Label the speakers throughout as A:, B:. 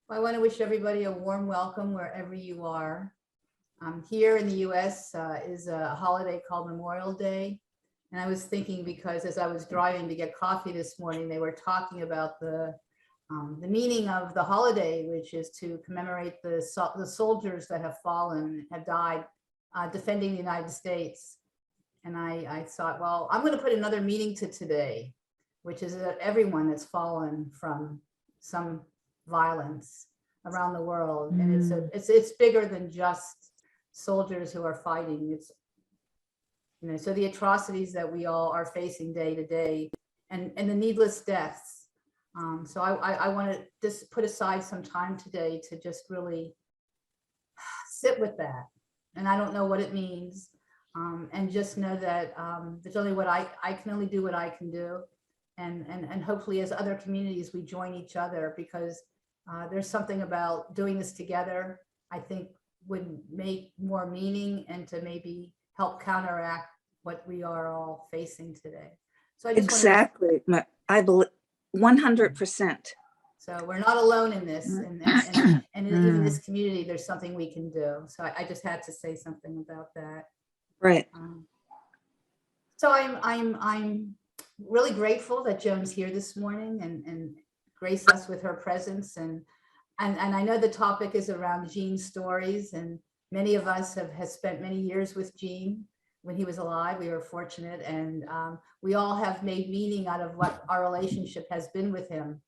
A: I want to wish everybody a warm welcome wherever you are. Here in the US is a holiday called Memorial Day. And I was thinking because as I was driving to get coffee this morning, they were talking about the meaning of the holiday, which is to commemorate the soldiers that have fallen, have died defending the United States. And I thought, well, I'm going to put another meaning to today, which is that everyone that's fallen from some violence around the world. And it's bigger than just soldiers who are fighting. It's, so the atrocities that we all are facing day to day and the needless deaths. So I want to just put aside some time today to just really sit with that. And I don't know what it means. And just know that there's only what I can only do what I can do. And hopefully as other communities, we join each other, because there's something about doing this together, I think would make more meaning and to maybe help counteract what we are all facing today. So I just
B: exactly, I believe 100%.
A: So we're not alone in this, and even in this community, there's something we can do. So I just had to say something about that.
B: Right.
A: So I'm really grateful that Joan's here this morning and graced us with her presence. And I know the topic is around Gene's stories, and many of us have spent many years with Gene when he was alive. We were fortunate, and we all have made meaning out of what our relationship has been with him.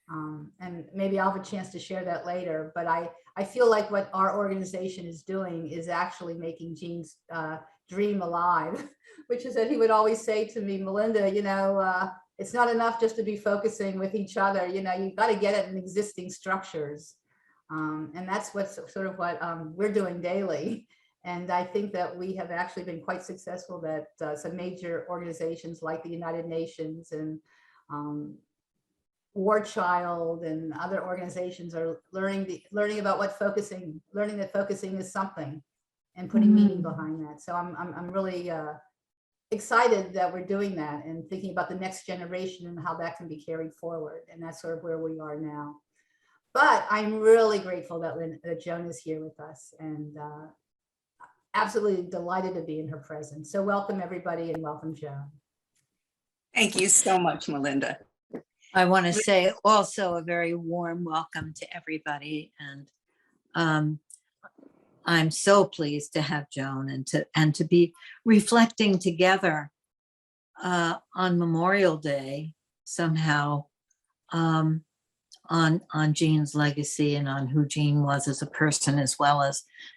A: And maybe I'll have a chance to share that later, but I feel like what our organization is doing is actually making Gene's dream alive, which is that he would always say to me, Melinda, it's not enough just to be focusing with each other, you've got to get it in existing structures. And that's what's sort of what we're doing daily. And I think that we have actually been quite successful, that some major organizations like the United Nations and War Child and other organizations are learning about what learning that focusing is something and putting meaning behind that. So I'm really excited that we're doing that and thinking about the next generation and how that can be carried forward. And that's sort of where we are now. But I'm really grateful that Joan is here with us, and absolutely delighted to be in her presence. So welcome everybody, and welcome Joan.
C: Thank you so much, Melinda.
D: I want to say also a very warm welcome to everybody, and I'm so pleased to have Joan and to be reflecting together on Memorial Day somehow on Gene's legacy and on who Gene was as a person, as well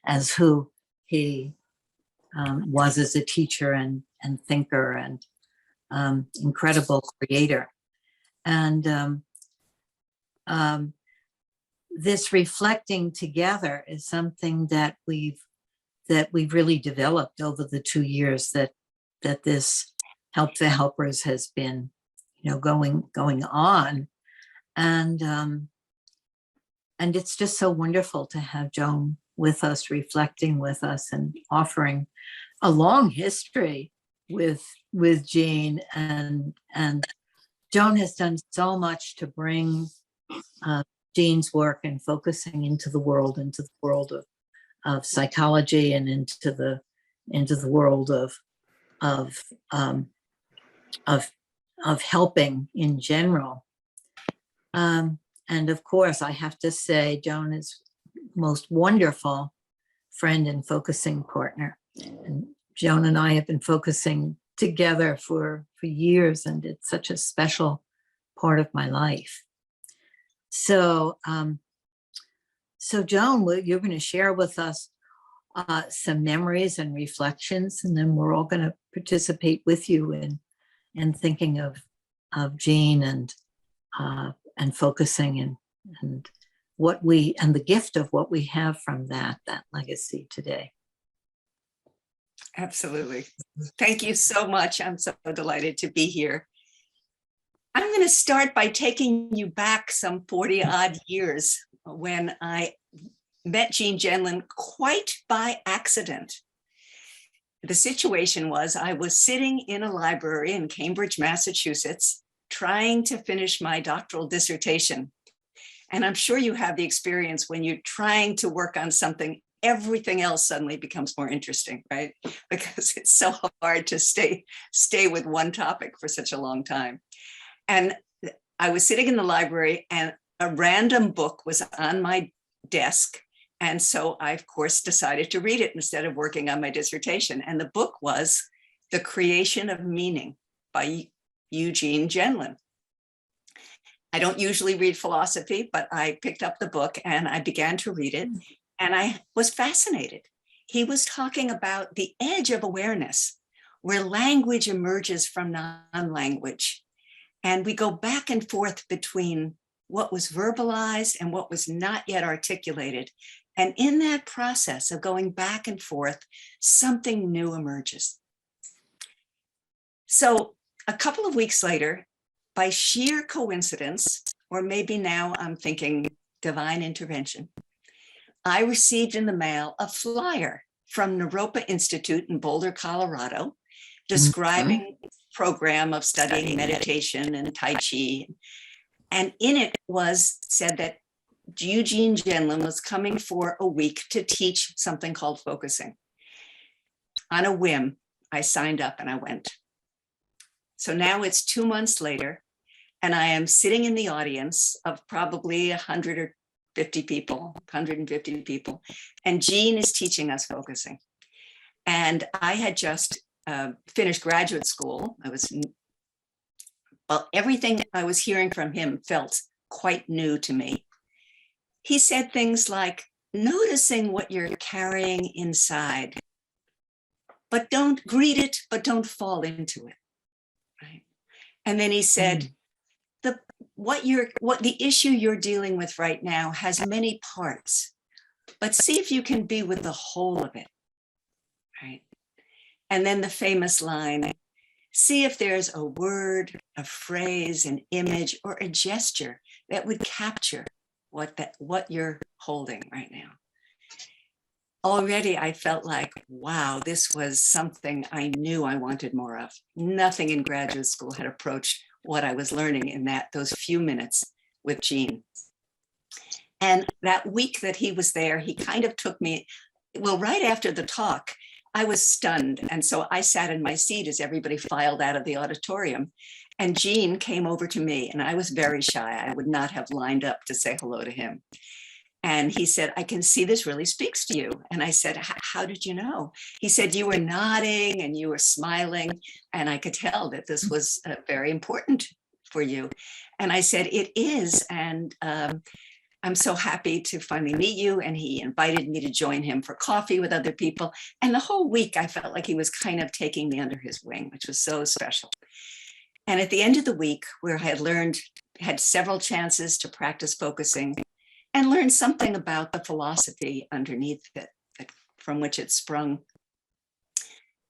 D: as who he was as a teacher and thinker and incredible creator. And this reflecting together is something that we've really developed over the 2 years that this Help the Helpers has been, going on. And it's just so wonderful to have Joan with us, reflecting with us, and offering a long history with Gene. And Joan has done so much to bring Gene's work and focusing into the world of psychology and into the world of helping in general. And of course, I have to say, Joan is most wonderful friend and focusing partner. And Joan and I have been focusing together for years, and it's such a special part of my life. So, Joan, you're going to share with us some memories and reflections, and then we're all going to participate with you in thinking of Gene and focusing and the gift of what we have from that legacy today.
C: Absolutely. Thank you so much. I'm so delighted to be here. I'm going to start by taking you back some 40 odd years when I met Gene Gendlin quite by accident. The situation was I was sitting in a library in Cambridge, Massachusetts, trying to finish my doctoral dissertation. And I'm sure you have the experience when you're trying to work on something, everything else suddenly becomes more interesting, right? Because it's so hard to stay with one topic for such a long time. And I was sitting in the library and a random book was on my desk. And so I, of course, decided to read it instead of working on my dissertation. And the book was The Creation of Meaning by Eugene Gendlin. I don't usually read philosophy, but I picked up the book and I began to read it. And I was fascinated. He was talking about the edge of awareness, where language emerges from non-language. And we go back and forth between what was verbalized and what was not yet articulated. And in that process of going back and forth, something new emerges. So a couple of weeks later, by sheer coincidence, or maybe now I'm thinking divine intervention, I received in the mail a flyer from Naropa Institute in Boulder, Colorado, describing a program of studying meditation and Tai Chi. And in it was said that Eugene Gendlin was coming for a week to teach something called focusing. On a whim, I signed up and I went. So now it's 2 months later, and I am sitting in the audience of probably 150 people, and Gene is teaching us focusing. And I had just finished graduate school. Everything I was hearing from him felt quite new to me. He said things like, noticing what you're carrying inside, but don't greet it, but don't fall into it, right? And then he said, what the issue you're dealing with right now has many parts, but see if you can be with the whole of it, right? And then the famous line, see if there's a word, a phrase, an image, or a gesture that would capture what you're holding right now. Already I felt like, wow, this was something I knew I wanted more of. Nothing in graduate school had approached what I was learning in those few minutes with Gene. And that week that he was there, he kind of took me, right after the talk, I was stunned. And so I sat in my seat as everybody filed out of the auditorium. And Gene came over to me, and I was very shy. I would not have lined up to say hello to him. And he said, I can see this really speaks to you. And I said, how did you know? He said, you were nodding and you were smiling. And I could tell that this was very important for you. And I said, it is. And I'm so happy to finally meet you. And he invited me to join him for coffee with other people. And the whole week, I felt like he was kind of taking me under his wing, which was so special. And at the end of the week, where I had several chances to practice focusing and learn something about the philosophy underneath it, from which it sprung,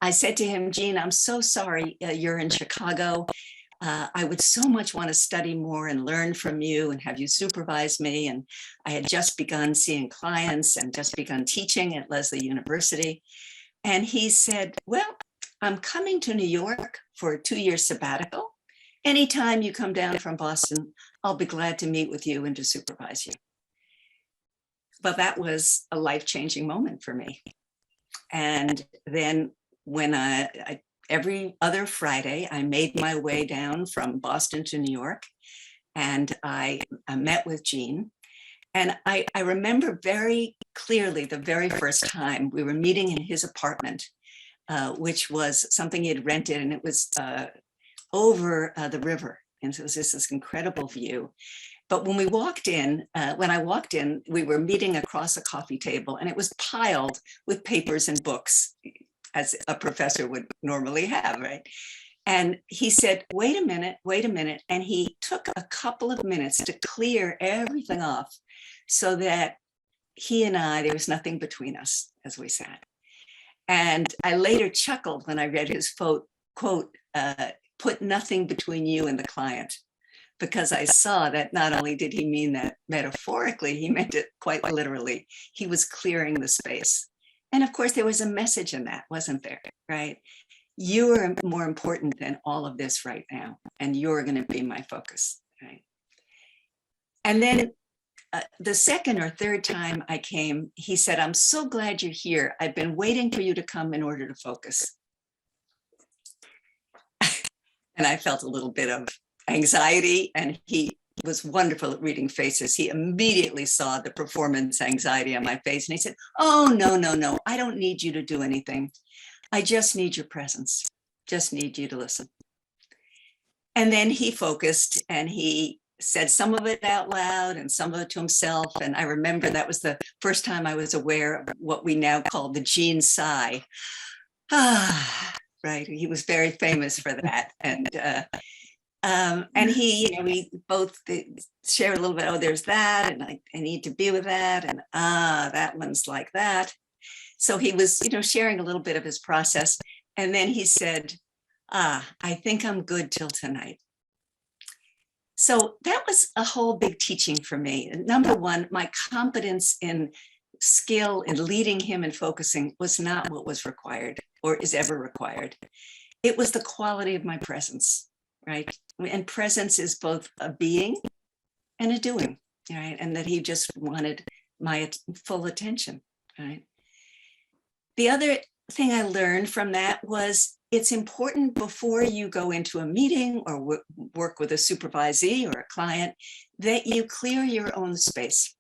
C: I said to him, Gene, I'm so sorry you're in Chicago. I would so much want to study more and learn from you and have you supervise me. And I had just begun seeing clients and just begun teaching at Lesley University. And he said, well, I'm coming to New York for a 2-year sabbatical. Anytime you come down from Boston, I'll be glad to meet with you and to supervise you. But that was a life-changing moment for me. And then when every other Friday, I made my way down from Boston to New York, and I met with Gene. And I remember very clearly the very first time we were meeting in his apartment, which was something he had rented, and it was over the river. And so it was just this incredible view. But when I walked in, we were meeting across a coffee table, and it was piled with papers and books, as a professor would normally have, right? And he said, wait a minute. And he took a couple of minutes to clear everything off so that he and there was nothing between us as we sat. And I later chuckled when I read his quote, put nothing between you and the client, because I saw that not only did he mean that metaphorically, he meant it quite literally. He was clearing the space. And of course, there was a message in that, wasn't there, right? You are more important than all of this right now, and you're going to be my focus, right? And then the second or third time I came, he said, "I'm so glad you're here. I've been waiting for you to come in order to focus." And I felt a little bit of anxiety, and he was wonderful at reading faces. He immediately saw the performance anxiety on my face, and he said, "Oh, no, no, no, I don't need you to do anything. I just need your presence. Just need you to listen." And then he focused, and he said some of it out loud and some of it to himself. And I remember that was the first time I was aware of what we now call the Gene sigh. Right. He was very famous for that. And he, we both share a little bit. Oh, there's that, and I need to be with that, and that one's like that. So he was, sharing a little bit of his process, and then he said, "I think I'm good till tonight." So that was a whole big teaching for me. Number one, my competence in skill in leading him and focusing was not what was required or is ever required. It was the quality of my presence, right? And presence is both a being and a doing, right? And that he just wanted my full attention, right? The other thing I learned from that was it's important before you go into a meeting or work with a supervisee or a client that you clear your own space,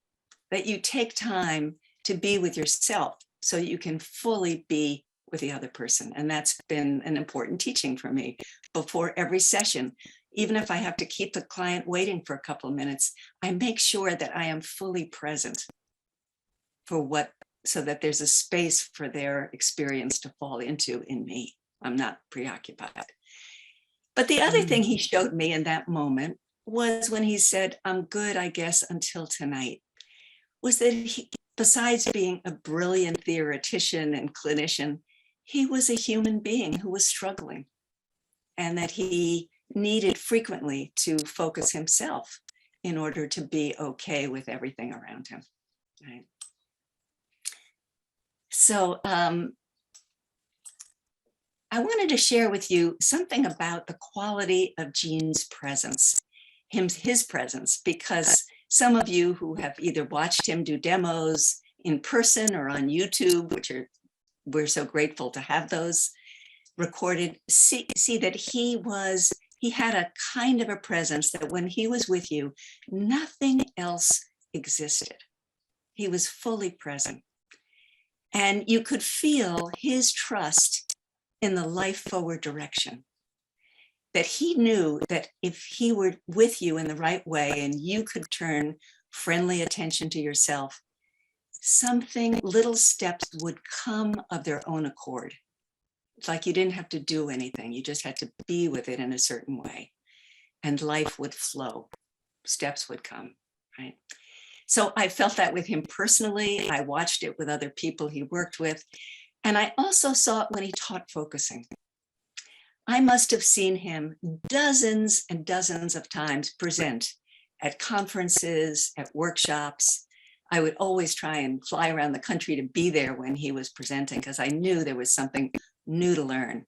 C: that you take time to be with yourself so you can fully be with the other person. And that's been an important teaching for me before every session. Even if I have to keep the client waiting for a couple of minutes, I make sure that I am fully present so that there's a space for their experience to fall into in me. I'm not preoccupied. But the other thing he showed me in that moment was when he said, "I'm good, I guess, until tonight," was that he, besides being a brilliant theoretician and clinician, he was a human being who was struggling, and that he needed frequently to focus himself in order to be okay with everything around him. Right? So I wanted to share with you something about the quality of Gene's presence, his presence, because some of you who have either watched him do demos in person or on YouTube, we're so grateful to have those recorded, see that he had a kind of a presence that when he was with you, nothing else existed. He was fully present. And you could feel his trust in the life forward direction, that he knew that if he were with you in the right way and you could turn friendly attention to yourself, little steps would come of their own accord. It's like you didn't have to do anything. You just had to be with it in a certain way, and life would flow. Steps would come, right? So I felt that with him personally. I watched it with other people he worked with. And I also saw it when he taught focusing. I must have seen him dozens and dozens of times present at conferences, at workshops. I would always try and fly around the country to be there when he was presenting because I knew there was something new to learn.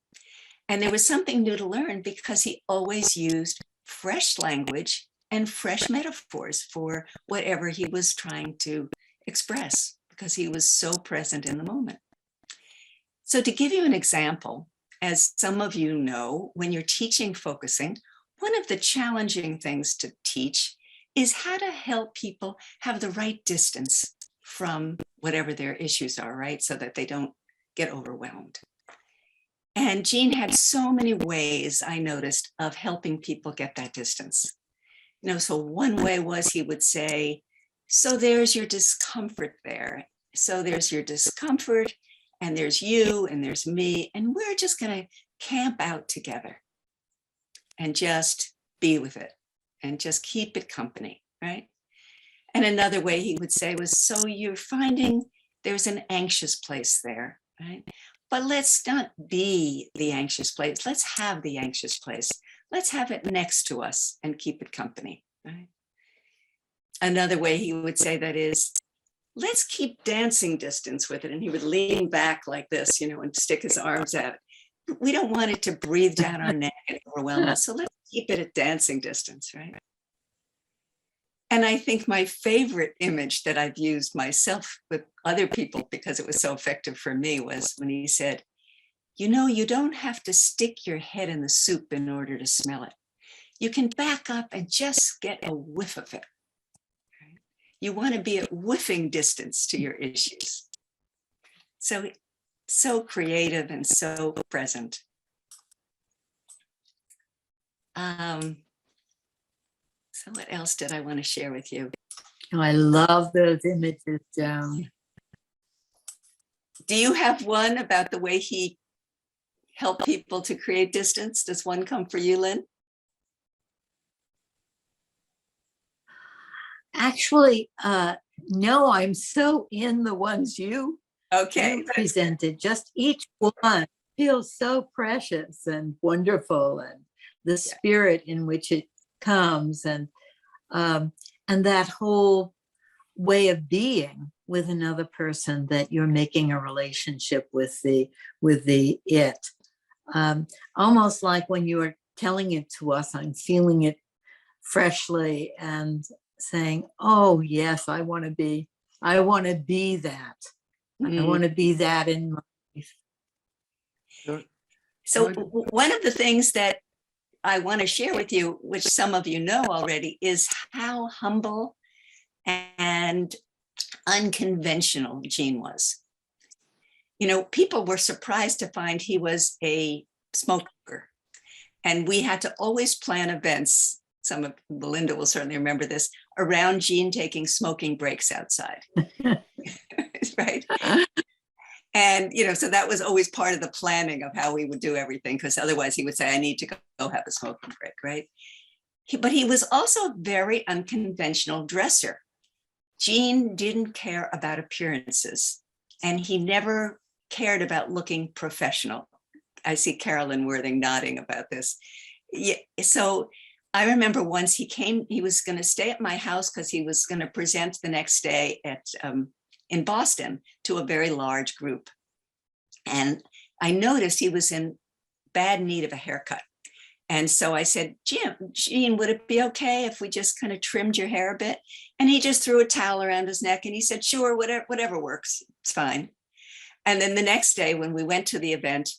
C: And there was something new to learn because he always used fresh language and fresh metaphors for whatever he was trying to express, because he was so present in the moment. So to give you an example, as some of you know, when you're teaching focusing, one of the challenging things to teach is how to help people have the right distance from whatever their issues are, right? So that they don't get overwhelmed. And Gene had so many ways, I noticed, of helping people get that distance. So one way was he would say, "So there's your discomfort there. So there's your discomfort, and there's you, and there's me, and we're just going to camp out together and just be with it and just keep it company," right? And another way he would say was, "So you're finding there's an anxious place there, right? But let's not be the anxious place. Let's have the anxious place. Let's have it next to us and keep it company," right? Another way he would say that is, "Let's keep dancing distance with it." And he would lean back like this, and stick his arms out. We don't want it to breathe down our neck and overwhelm us. So let's keep it at dancing distance, right? And I think my favorite image that I've used myself with other people because it was so effective for me was when he said, you know, you don't have to stick your head in the soup in order to smell it. You can back up and just get a whiff of it. You want to be at whiffing distance to your issues. So creative and so present. So what else did I want to share with you?
D: Oh, I love those images, Joan.
C: Do you have one about the way he helped people to create distance? Does one come for you, Lynn?
D: Actually, no, I'm so in the ones you presented. Just each one feels so precious and wonderful, and the spirit in which it comes, and that whole way of being with another person, that you're making a relationship with the it. Almost like when you are telling it to us, I'm feeling it freshly and saying, oh yes, I want to be that. I want to be that in my life.
C: So one of the things that I want to share with you, which some of you know already, is how humble and unconventional Gene was. You know, people were surprised to find he was a smoker, and we had to always plan events. Some of Belinda will certainly remember this, around Gene taking smoking breaks outside. Right? And, you know, so that was always part of the planning of how we would do everything, because otherwise he would say, I need to go have a smoking break, right? But he was also a very unconventional dresser. Gene didn't care about appearances, and he never cared about looking professional. I see Carolyn Worthing nodding about this. Yeah, so I remember once he was going to stay at my house because he was going to present the next day in Boston to a very large group. And I noticed he was in bad need of a haircut. And so I said, Gene, would it be okay if we just kind of trimmed your hair a bit? And he just threw a towel around his neck and he said, sure, whatever works, it's fine. And then the next day when we went to the event,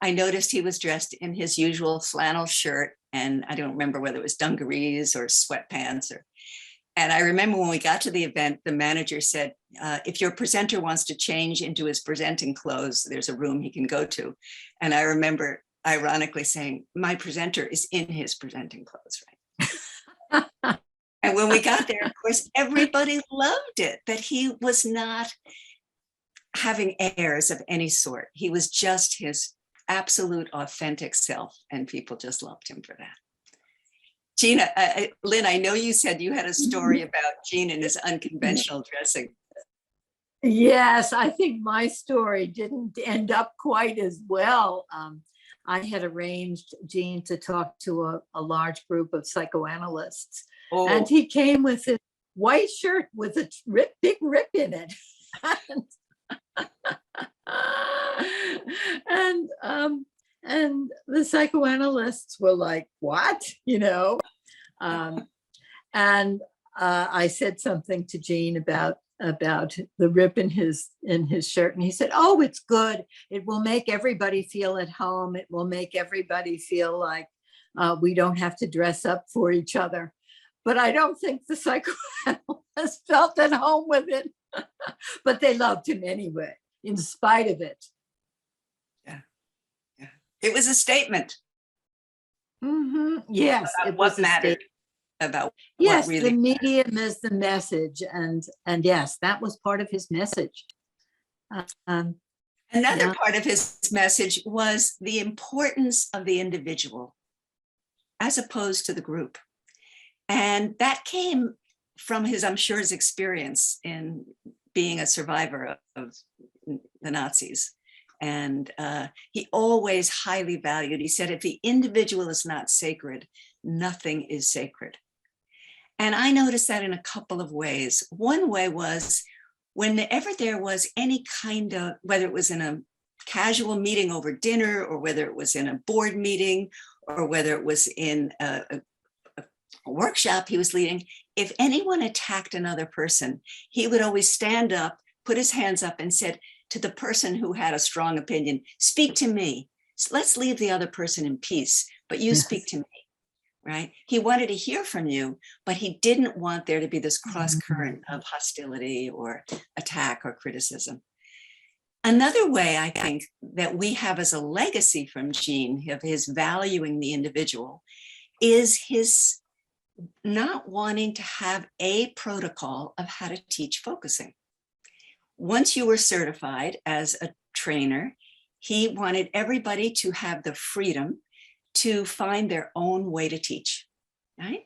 C: I noticed he was dressed in his usual flannel shirt, and I don't remember whether it was dungarees or sweatpants and I remember when we got to the event, the manager said, if your presenter wants to change into his presenting clothes, there's a room he can go to. And I remember ironically saying, my presenter is in his presenting clothes, right? And when we got there, of course, everybody loved it, that he was not having airs of any sort. He was just his absolute authentic self, and people just loved him for that. Gina, Lynn, I know you said you had a story about Gene and his unconventional dressing.
D: Yes, I think my story didn't end up quite as well. I had arranged Gene to talk to a large group of psychoanalysts, and he came with his white shirt with a big rip in it. And the psychoanalysts were like, what, you know? And I said something to Gene about the rip in his shirt, and he said, oh, it's good. It will make everybody feel at home. It will make everybody feel like we don't have to dress up for each other. But I don't think the psychoanalysts felt at home with it. But they loved him anyway, in spite of it.
C: It was a statement.
D: Mm-hmm. Yes,
C: it was what mattered. About
D: yes,
C: what really
D: the medium is the message, and yes, that was part of his message.
C: Another part of his message was the importance of the individual as opposed to the group, and that came from his, I'm sure, his experience in being a survivor of the Nazis. And he always highly valued, he said, if the individual is not sacred, nothing is sacred. And I noticed that in a couple of ways. One way was whenever there was any kind of, whether it was in a casual meeting over dinner, or whether it was in a board meeting, or whether it was in a workshop he was leading, if anyone attacked another person, he would always stand up, put his hands up and said to the person who had a strong opinion, speak to me. Let's leave the other person in peace, but you speak to me, right? He wanted to hear from you, but he didn't want there to be this cross current of hostility or attack or criticism. Another way I think that we have as a legacy from Gene of his valuing the individual is his not wanting to have a protocol of how to teach focusing. Once you were certified as a trainer, he wanted everybody to have the freedom to find their own way to teach, right?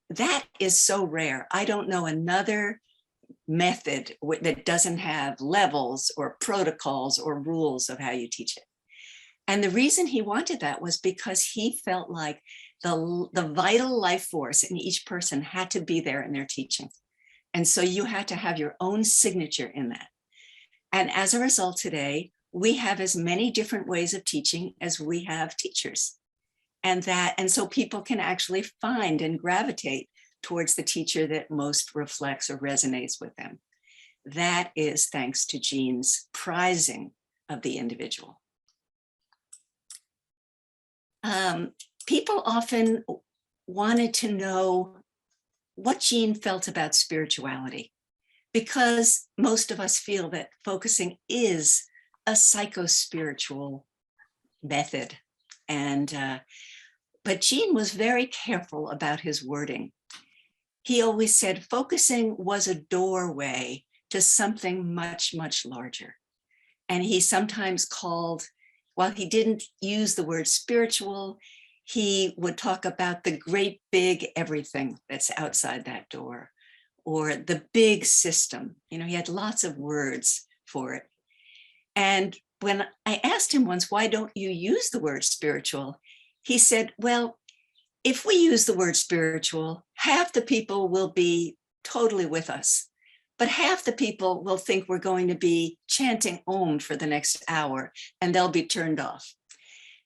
C: That is so rare. I don't know another method that doesn't have levels or protocols or rules of how you teach it. And the reason he wanted that was because he felt like the vital life force in each person had to be there in their teaching. And so you had to have your own signature in that. And as a result today, we have as many different ways of teaching as we have teachers. And so people can actually find and gravitate towards the teacher that most reflects or resonates with them. That is thanks to Gene's prizing of the individual. People often wanted to know what Gene felt about spirituality, because most of us feel that focusing is a psycho-spiritual method. But Gene was very careful about his wording. He always said focusing was a doorway to something much, much larger. And he sometimes called, while he didn't use the word spiritual, he would talk about the great big everything that's outside that door, or the big system. You know, he had lots of words for it. And when I asked him once, why don't you use the word spiritual? He said, well, if we use the word spiritual, half the people will be totally with us, but half the people will think we're going to be chanting Om for the next hour and they'll be turned off.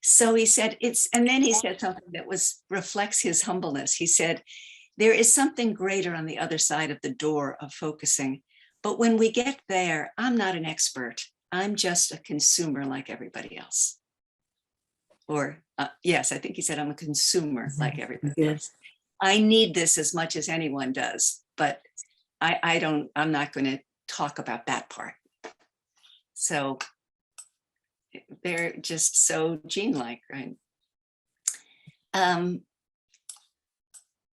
C: So he said and then he said something that reflects his humbleness. He said, there is something greater on the other side of the door of focusing, but when we get there, I'm not an expert. I'm just a consumer like everybody else. Or yes, I think he said, I'm a consumer like everybody else. I need this as much as anyone does, but I'm not going to talk about that part. So they're just so Gene-like, right?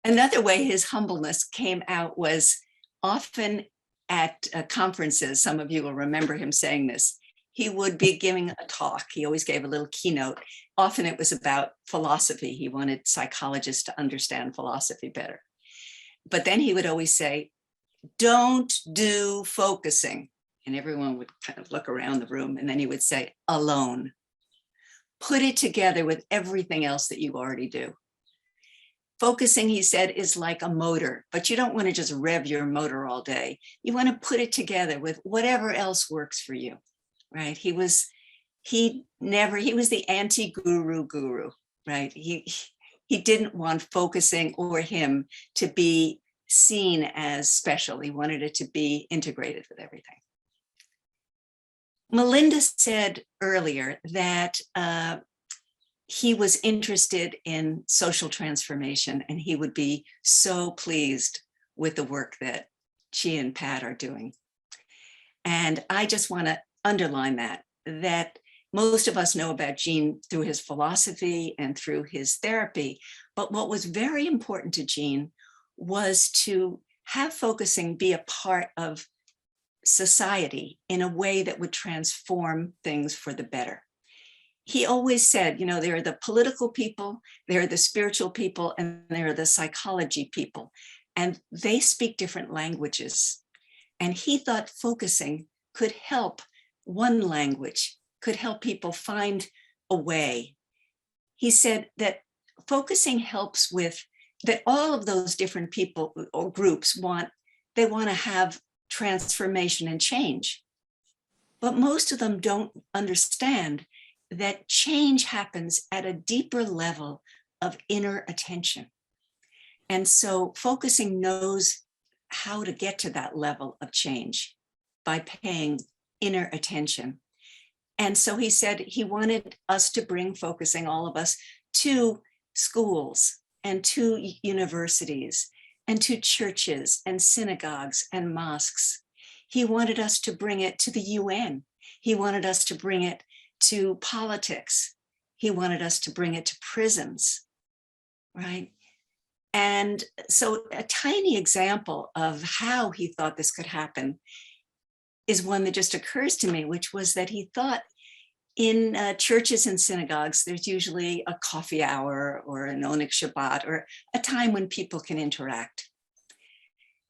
C: Another way his humbleness came out was often at conferences. Some of you will remember him saying this. He would be giving a talk. He always gave a little keynote. Often it was about philosophy. He wanted psychologists to understand philosophy better. But then he would always say, don't do focusing. And everyone would kind of look around the room, and then he would say, alone. Put it together with everything else that you already do. Focusing, he said, is like a motor, but you don't want to just rev your motor all day. You want to put it together with whatever else works for you, right? He was the anti-guru, right? He didn't want focusing or him to be seen as special. He wanted it to be integrated with everything. Melinda said earlier that he was interested in social transformation, and he would be so pleased with the work that she and Pat are doing. And I just want to underline that most of us know about Gene through his philosophy and through his therapy. But what was very important to Gene was to have focusing be a part of society in a way that would transform things for the better. He always said, you know, there are the political people, there are the spiritual people, and there are the psychology people, and they speak different languages. And he thought focusing could help one language, could help people find a way. He said that focusing helps with that all of those different people or groups want to have transformation and change. But most of them don't understand that change happens at a deeper level of inner attention. And so focusing knows how to get to that level of change by paying inner attention. And so he said he wanted us to bring focusing, all of us, to schools and to universities and to churches and synagogues and mosques. He wanted us to bring it to the UN. He wanted us to bring it to politics. He wanted us to bring it to prisons, right? And so a tiny example of how he thought this could happen is one that just occurs to me, which was that he thought in churches and synagogues, there's usually a coffee hour or an Oneg Shabbat or a time when people can interact.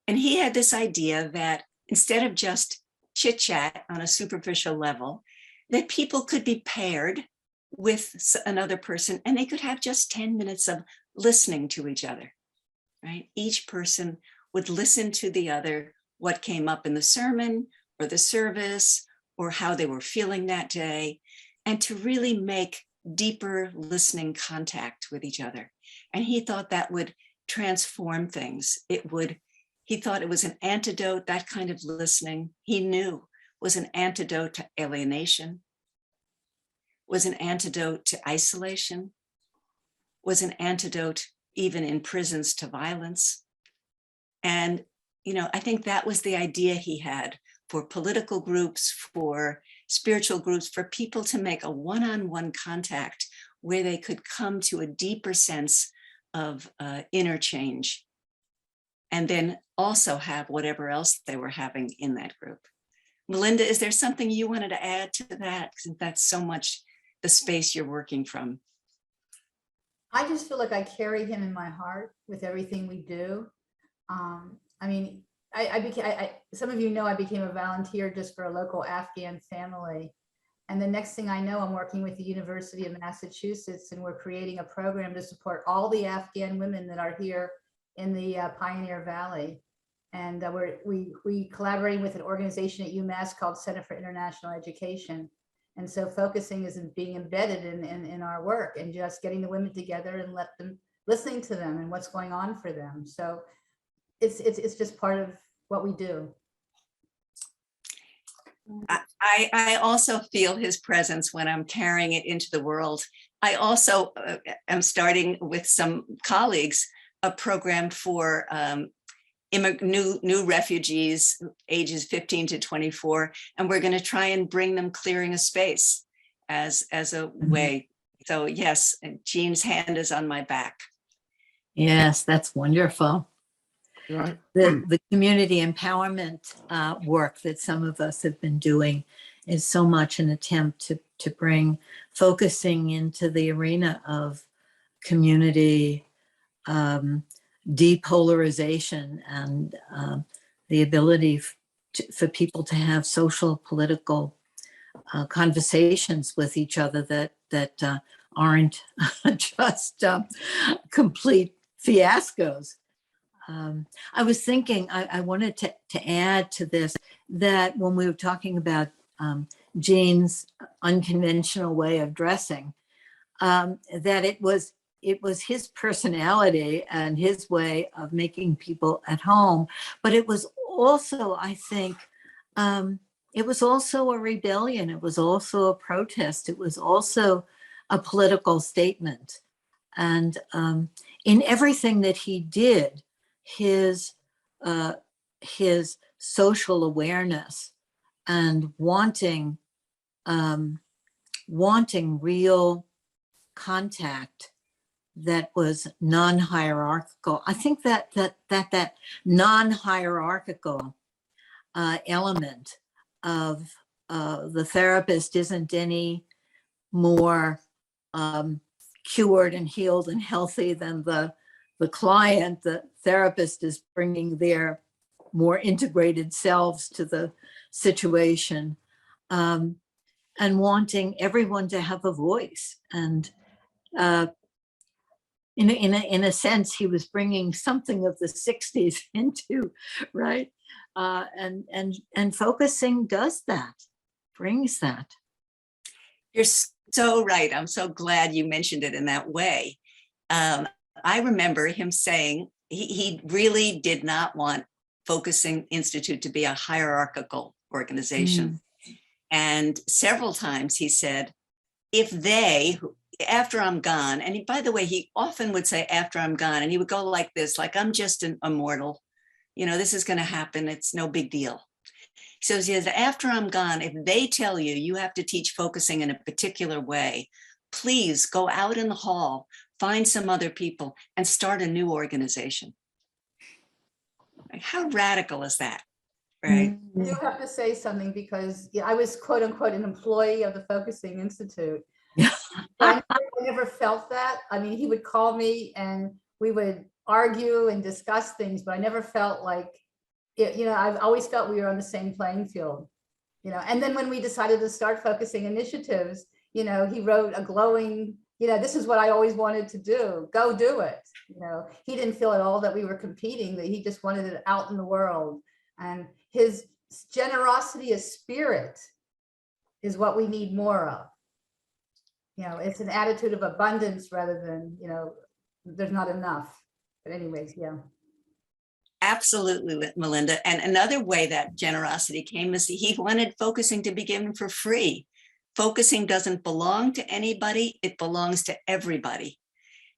C: And he had this idea that instead of just chit chat on a superficial level, that people could be paired with another person and they could have just 10 minutes of listening to each other, right? Each person would listen to the other, what came up in the sermon or the service or how they were feeling that day, and to really make deeper listening contact with each other. And he thought that would transform things. He thought it was an antidote, that kind of listening he knew was an antidote to alienation, was an antidote to isolation, was an antidote even in prisons to violence. And, I think that was the idea he had for political groups, for spiritual groups, for people to make a one-on-one contact where they could come to a deeper sense of inner change, and then also have whatever else they were having in that group. Melinda, is there something you wanted to add to that? Since that's so much the space you're working from.
A: I just feel like I carry him in my heart with everything we do. Some of you know I became a volunteer just for a local Afghan family. And the next thing I know, I'm working with the University of Massachusetts, and we're creating a program to support all the Afghan women that are here in the Pioneer Valley. And we collaborating with an organization at UMass called Center for International Education. And so focusing is being embedded in our work and just getting the women together and listening to them and what's going on for them. So it's just part of what we do.
C: I also feel his presence when I'm carrying it into the world. I also am starting with some colleagues a program for new refugees ages 15 to 24, and we're going to try and bring them clearing a space as a way. So yes, Jean's hand is on my back.
D: Yes, that's wonderful.
E: Right.
D: The community empowerment work that some of us have been doing is so much an attempt to bring focusing into the arena of community depolarization and the ability for people to have social, political conversations with each other that aren't just complete fiascos. I was thinking, I wanted to add to this, that when we were talking about Jean's unconventional way of dressing, that it was his personality and his way of making people at home, but it was also, I think, it was also a rebellion. It was also a protest. It was also a political statement. And in everything that he did, his social awareness and wanting real contact that was non-hierarchical. I think that non-hierarchical element of the therapist isn't any more cured and healed and healthy than the client. The therapist is bringing their more integrated selves to the situation, and wanting everyone to have a voice. And in a sense, he was bringing something of the 60s into, right? And focusing does that, brings that.
C: You're so right. I'm so glad you mentioned it in that way. I remember him saying he really did not want Focusing Institute to be a hierarchical organization. And several times he said, if they, after I'm gone, and he, by the way, he often would say after I'm gone, and he would go like this, like, I'm just an immortal, this is going to happen. It's no big deal. So he says, after I'm gone, if they tell you you have to teach focusing in a particular way, please go out in the hall, find some other people, and start a new organization. Like, how radical is that? Right.
A: I do have to say something because I was quote unquote an employee of the Focusing Institute. I never felt that. I mean, he would call me and we would argue and discuss things, but I never felt like it, I've always felt we were on the same playing field, and then when we decided to start Focusing Initiatives, he wrote a glowing, this is what I always wanted to do. Go do it. He didn't feel at all that we were competing, that he just wanted it out in the world. And his generosity of spirit is what we need more of. It's an attitude of abundance rather than, there's not enough. But anyways, yeah.
C: Absolutely, Melinda. And another way that generosity came is he wanted Focusing to be given for free. Focusing doesn't belong to anybody, it belongs to everybody.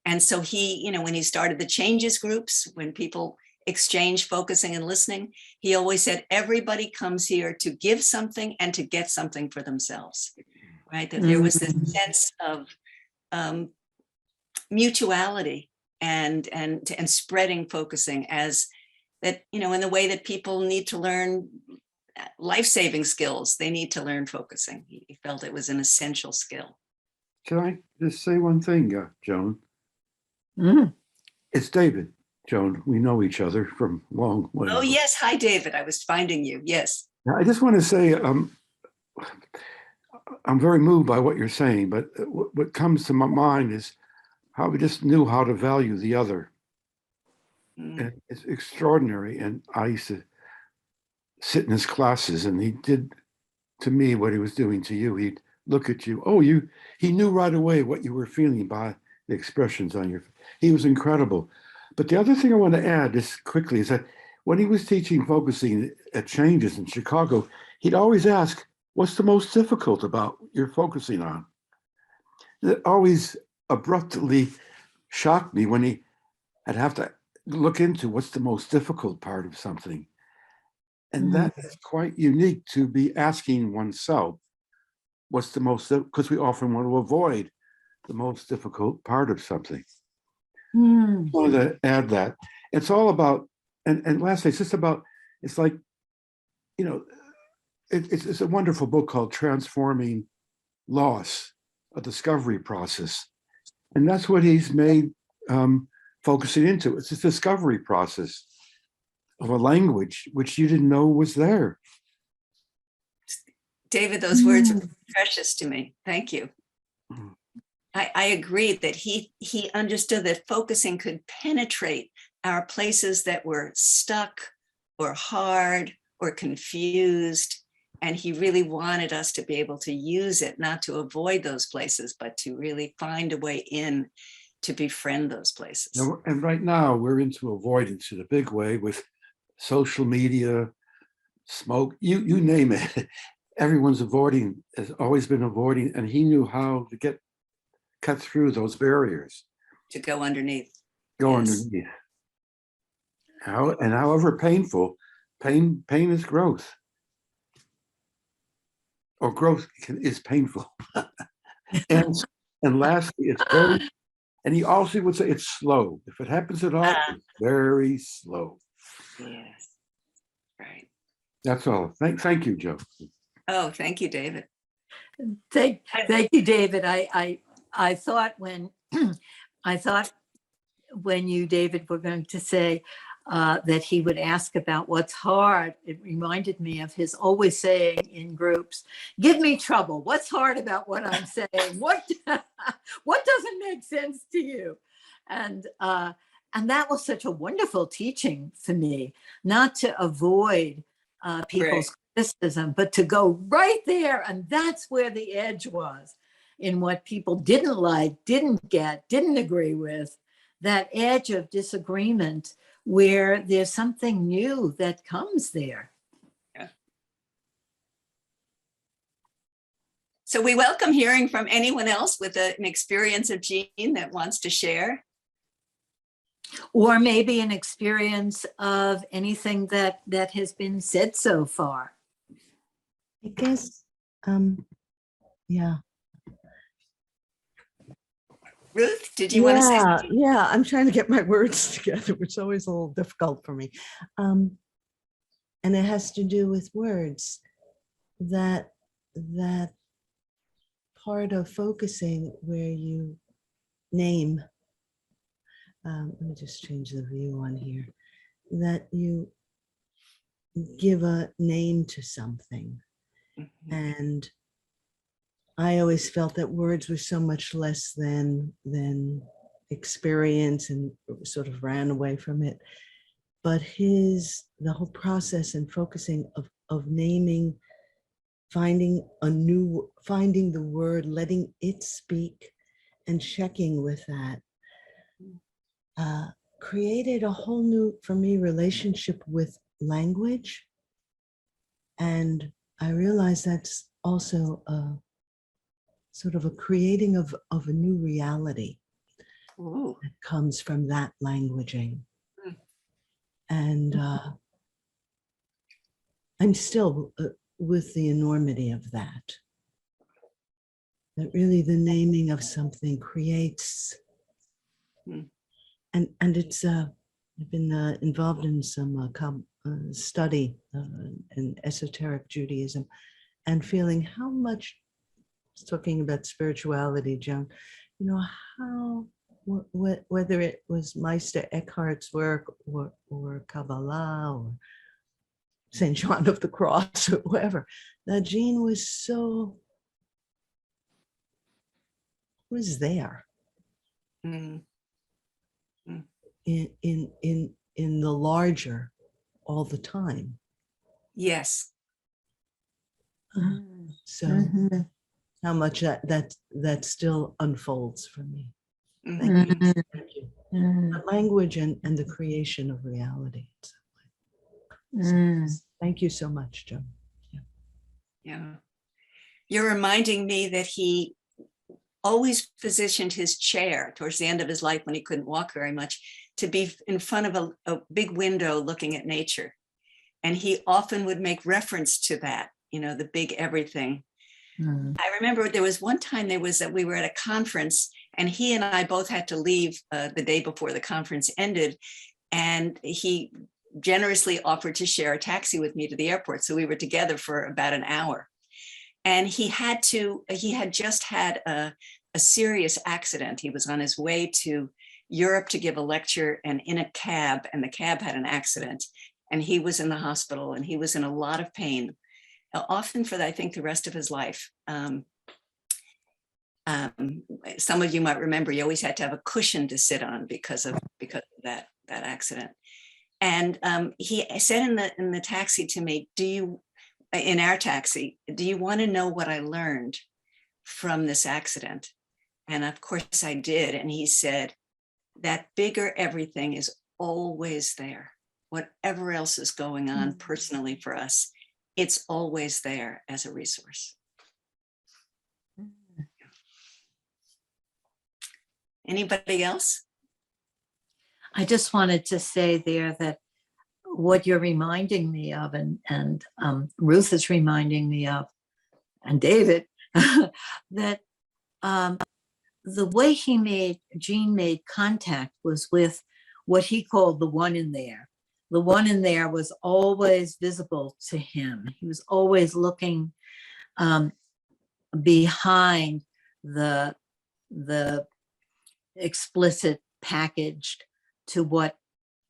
C: And so he, when he started the changes groups, when people exchange focusing and listening, he always said, everybody comes here to give something and to get something for themselves, right? That there was this sense of mutuality and spreading focusing as that, in the way that people need to learn life-saving skills, they need to learn focusing. He felt it was an essential skill.
E: Can I just say one thing, Joan? It's David, Joan. We know each other from long.
C: Oh, yes. Hi, David. I was finding you. Yes.
E: I just want to say, I'm very moved by what you're saying, but what comes to my mind is how we just knew how to value the other. And it's extraordinary. And I used to sit in his classes and he did to me what he was doing to you. He'd look at you. Oh, he knew right away what you were feeling by the expressions on your face. He was incredible. But the other thing I want to add just quickly is that when he was teaching focusing at Changes in Chicago, he'd always ask, what's the most difficult about you're focusing on? It always abruptly shocked me when I'd have to look into what's the most difficult part of something. And that is quite unique to be asking oneself, what's the most, because we often want to avoid the most difficult part of something. I wanted to add that. It's all about, and lastly, it's just about, it's like, it's a wonderful book called Transforming Loss, a discovery process. And that's what he's made Focusing into. It's a discovery process of a language which you didn't know was there.
C: David, those words are precious to me. Thank you. I agree that he understood that focusing could penetrate our places that were stuck or hard or confused. And he really wanted us to be able to use it, not to avoid those places, but to really find a way in to befriend those places.
E: And right now we're into avoidance in a big way with social media, smoke, you name it. Everyone's avoiding, has always been avoiding, and he knew how to cut through those barriers.
C: To go underneath.
E: Underneath. However painful, pain is growth. Or growth is painful. and lastly, it's very, and he also would say it's slow. If it happens at all, it's very slow.
C: Yes, right.
E: That's all. Thank you, Joe.
C: Oh, thank you, David.
D: Thank you, David. I thought when you, David, were going to say that he would ask about what's hard, it reminded me of his always saying in groups, give me trouble. What's hard about what I'm saying? What doesn't make sense to you? And that was such a wonderful teaching for me, not to avoid people's criticism, but to go right there. And that's where the edge was, in what people didn't like, didn't get, didn't agree with. that edge of disagreement where there's something new that comes there.
C: So we welcome hearing from anyone else with an experience of Jean that wants to share.
D: Or maybe an experience of anything that has been said so far.
F: I guess, yeah.
C: Ruth, did you want to say
F: Yeah,
C: something?
F: yeah, I'm trying to get my words together, which is always a little difficult for me. And it has to do with words, that part of focusing where you name, let me just change the view on here, that you give a name to something.
C: Mhm.
F: And I always felt that words were so much less than experience, and sort of ran away from it. But the whole process and focusing of naming, finding the word, letting it speak, and checking with that, created a whole new, for me, relationship with language. And I realized that's also sort of a creating of a new reality
C: Ooh.
F: that comes from that languaging.
C: Mm.
F: And I'm still with the enormity of that. That really the naming of something creates,
C: Mm.
F: and it's, I've been involved in some study in esoteric Judaism, and feeling how much, talking about spirituality, Joan, you know, how, whether it was Meister Eckhart's work or Kabbalah or St. John of the Cross or whoever, that Jean was there
C: Mm.
F: in the larger all the time.
C: Yes.
F: So
D: Mhm.
F: how much that still unfolds for me.
C: Mhm.
F: Thank you.
D: Mhm.
F: Thank you.
D: Mhm.
F: Language and the creation of reality.
D: Mm.
F: Thank you so much, Joan.
C: Yeah. You're reminding me that he always positioned his chair towards the end of his life, when he couldn't walk very much, to be in front of a big window looking at nature. And he often would make reference to that, you know, the big everything.
D: Mm.
C: I remember there was one time we were at a conference, and he and I both had to leave the day before the conference ended. And he generously offered to share a taxi with me to the airport. So we were together for about an hour. And he had just had a serious accident. He was on his way to Europe to give a lecture, and in a cab, and the cab had an accident. And he was in the hospital, and he was in a lot of pain, often for, I think, the rest of his life. Some of you might remember he always had to have a cushion to sit on because of that accident. And he said in the taxi to me, in our taxi, do you want to know what I learned from this accident? And of course I did. And he said, that bigger everything is always there. Whatever else is going on personally for us, it's always there as a resource. Anybody else?
D: I just wanted to say there that what you're reminding me of, and Ruth is reminding me of, and David, that the way Jean made contact was with what he called the one in there. The one in there was always visible to him. He was always looking behind the explicit packaged to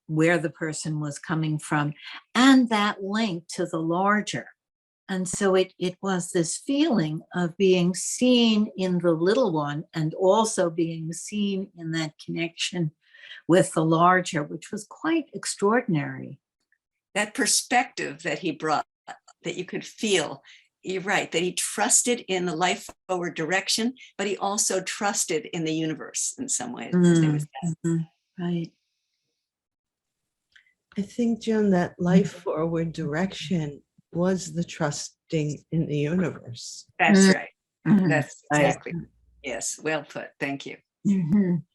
D: where the person was coming from, and that link to the larger. And so it was this feeling of being seen in the little one, and also being seen in that connection with the larger, which was quite extraordinary.
C: That perspective that he brought, that you could feel, you're right, that he trusted in the life forward direction, but he also trusted in the universe in some ways. There was that
B: Right.
F: I think, Joan, that life forward direction was the trusting in the universe.
C: That's
B: Mm.
C: right.
B: Mhm.
C: That's
B: Right.
C: exactly. Yes, well put. Thank you.
B: Mhm.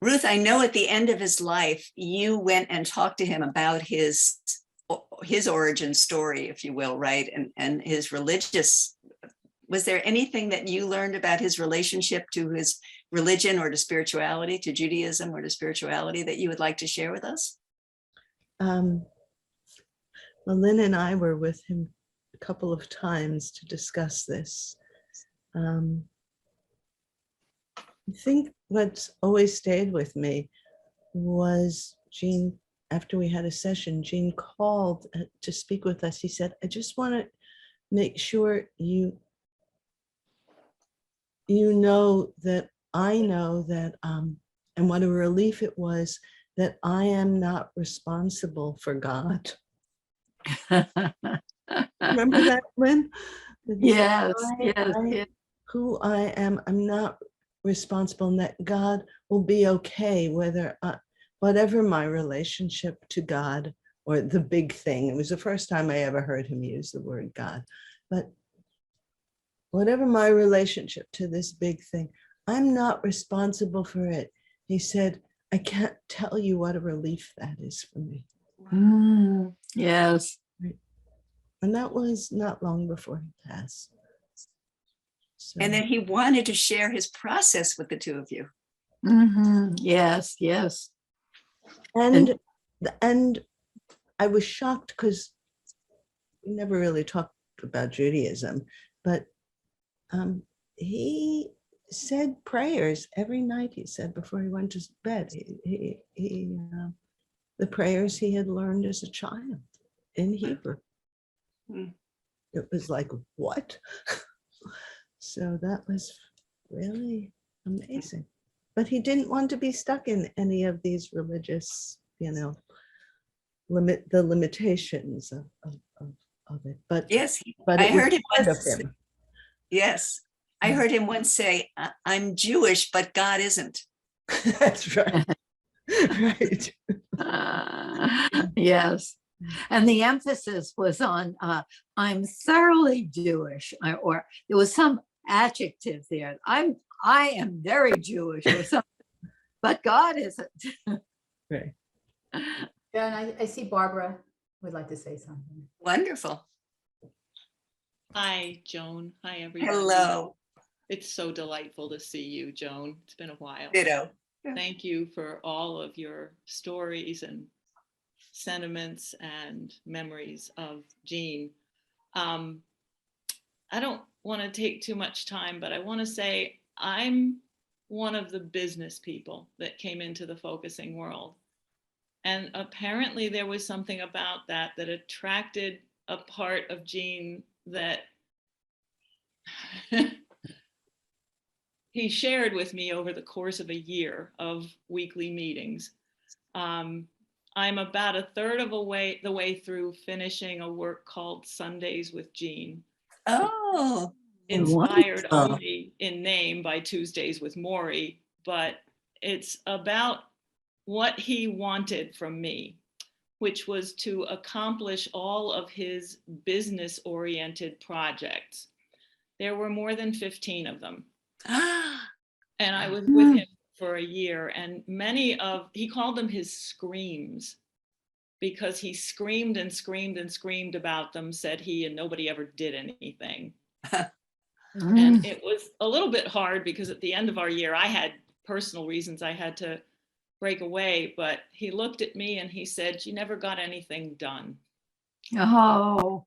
C: Ruth, I know at the end of his life, you went and talked to him about his origin story, if you will, right? And his religious, was there anything that you learned about his relationship to his religion or to spirituality, to Judaism or to spirituality that you would like to share with us?
F: Well, Lynn and I were with him a couple of times to discuss this. I think what's always stayed with me was Jean, after we had a session, Jean called to speak with us. He said, I just want to make sure you know that I know that, and what a relief it was that I am not responsible for God. Remember that, Lynn?
B: Yes,
F: I-
B: yes,
F: I-
B: yes.
F: Who I am, I'm not responsible, and that God will be okay whether whatever my relationship to God or the big thing. It was the first time I ever heard him use the word God, but whatever my relationship to this big thing, I'm not responsible for it. He said, I can't tell you what a relief that is for me.
B: Mm, yes.
F: And that was not long before he passed. So,
C: And then he wanted to share his process with the two of you.
B: Mhm. Yes, yes.
F: and I was shocked because we never really talked about Judaism, but he said prayers every night. He said before he went to bed, the prayers he had learned as a child in Hebrew.
C: Mm.
F: It was like, what? So that was really amazing. But he didn't want to be stuck in any of these religious, the limitations of it. But
C: Yes,
F: but
C: I
F: it was
C: heard him
F: part of
C: once.
F: him.
C: Yes, I heard him once say, I'm Jewish, but God isn't.
F: That's right. Right.
B: Yes. And the emphasis was on I'm thoroughly Jewish, or there was some adjective there. I am very Jewish or something, but God isn't.
F: Right.
A: Joan, I see Barbara would like to say something.
C: Wonderful.
G: Hi, Joan. Hi, everybody.
C: Hello.
G: It's so delightful to see you, Joan. It's been a while.
C: Ditto.
G: Thank you for all of your stories and sentiments and memories of Jean. I don't want to take too much time, but I want to say I'm one of the business people that came into the focusing world. And apparently there was something about that attracted a part of Jean that he shared with me over the course of a year of weekly meetings. I'm about a third of the way through finishing a work called Sundays with Jean.
C: Oh,
G: Inspired
B: wonderful.
G: only in name by Tuesdays with Maury, but it's about what he wanted from me, which was to accomplish all of his business-oriented projects. There were more than 15 of them. And I was with him for a year, and he called them his screams, because he screamed and screamed and screamed about them, said he, and nobody ever did anything. And it was a little bit hard because at the end of our year, I had personal reasons I had to break away, but he looked at me and he said, you never got anything done.
B: Oh,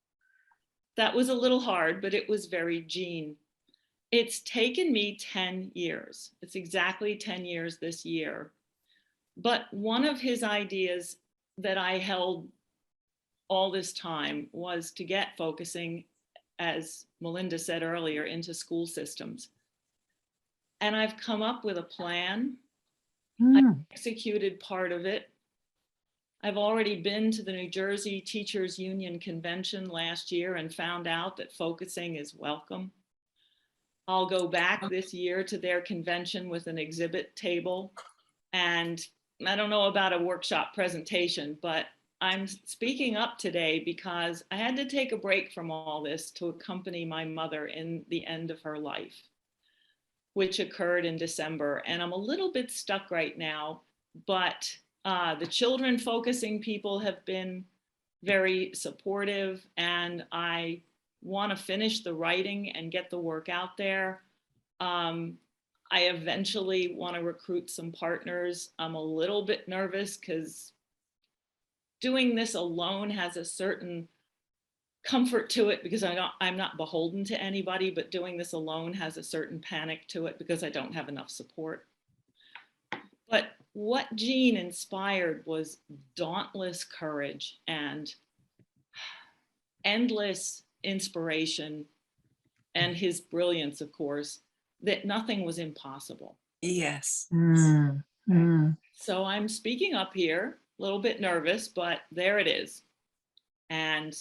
G: That was a little hard, but it was very Jean. It's taken me 10 years. It's exactly 10 years this year. But one of his ideas that I held all this time was to get focusing, as Melinda said earlier, into school systems. And I've come up with a plan. I executed part of it. I've already been to the New Jersey Teachers Union Convention last year and found out that focusing is welcome. I'll go back this year to their convention with an exhibit table And I don't know about a workshop presentation, but I'm speaking up today because I had to take a break from all this to accompany my mother in the end of her life, which occurred in December. And I'm a little bit stuck right now, but the children focusing people have been very supportive, and I want to finish the writing and get the work out there. I eventually want to recruit some partners. I'm a little bit nervous because doing this alone has a certain comfort to it because I'm not beholden to anybody, but doing this alone has a certain panic to it because I don't have enough support. But what Jean inspired was dauntless courage and endless inspiration, and his brilliance, of course, that nothing was impossible.
C: Yes.
G: So I'm speaking up here, a little bit nervous, but there it is. And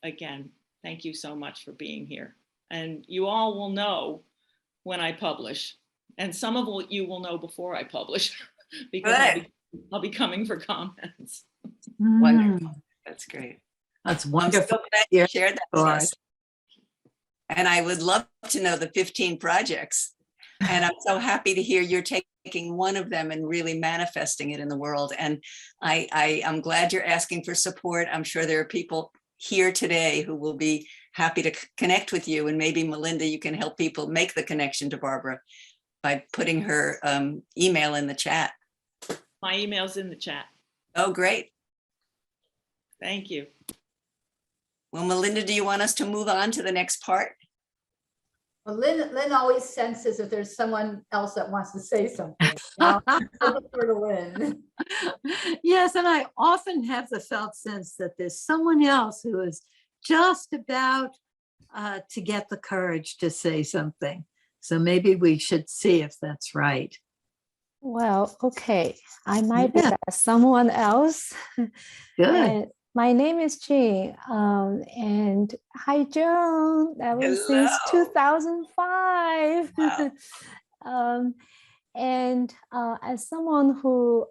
G: again, thank you so much for being here. And you all will know when I publish, and some of you will know before I publish because I'll be coming for comments.
C: Wonderful. That's great.
B: That's
C: I'm
B: wonderful.
C: so glad
B: Yeah,
C: you shared that with
B: sure.
C: us. And I would love to know the 15 projects. And I'm so happy to hear you're taking one of them and really manifesting it in the world. And I'm glad you're asking for support. I'm sure there are people here today who will be happy to connect with you. And maybe Melinda, you can help people make the connection to Barbara by putting her email in the chat.
G: My email's in the chat.
C: Oh, great.
G: Thank you.
C: Well, Melinda, do you want us to move on to the next part?
A: Well, Lynn always senses if there's someone else that wants to say something. I look for to Lynn.
B: Yes, and I often have the felt sense that there's someone else who is just about to get the courage to say something. So maybe we should see if that's right.
H: Well, okay. I might be
B: Yeah.
H: that someone else.
B: Good.
H: And my name is Jean. And hi, Joan. That was since
C: Hello.
H: 2005.
C: Wow.
H: And as someone who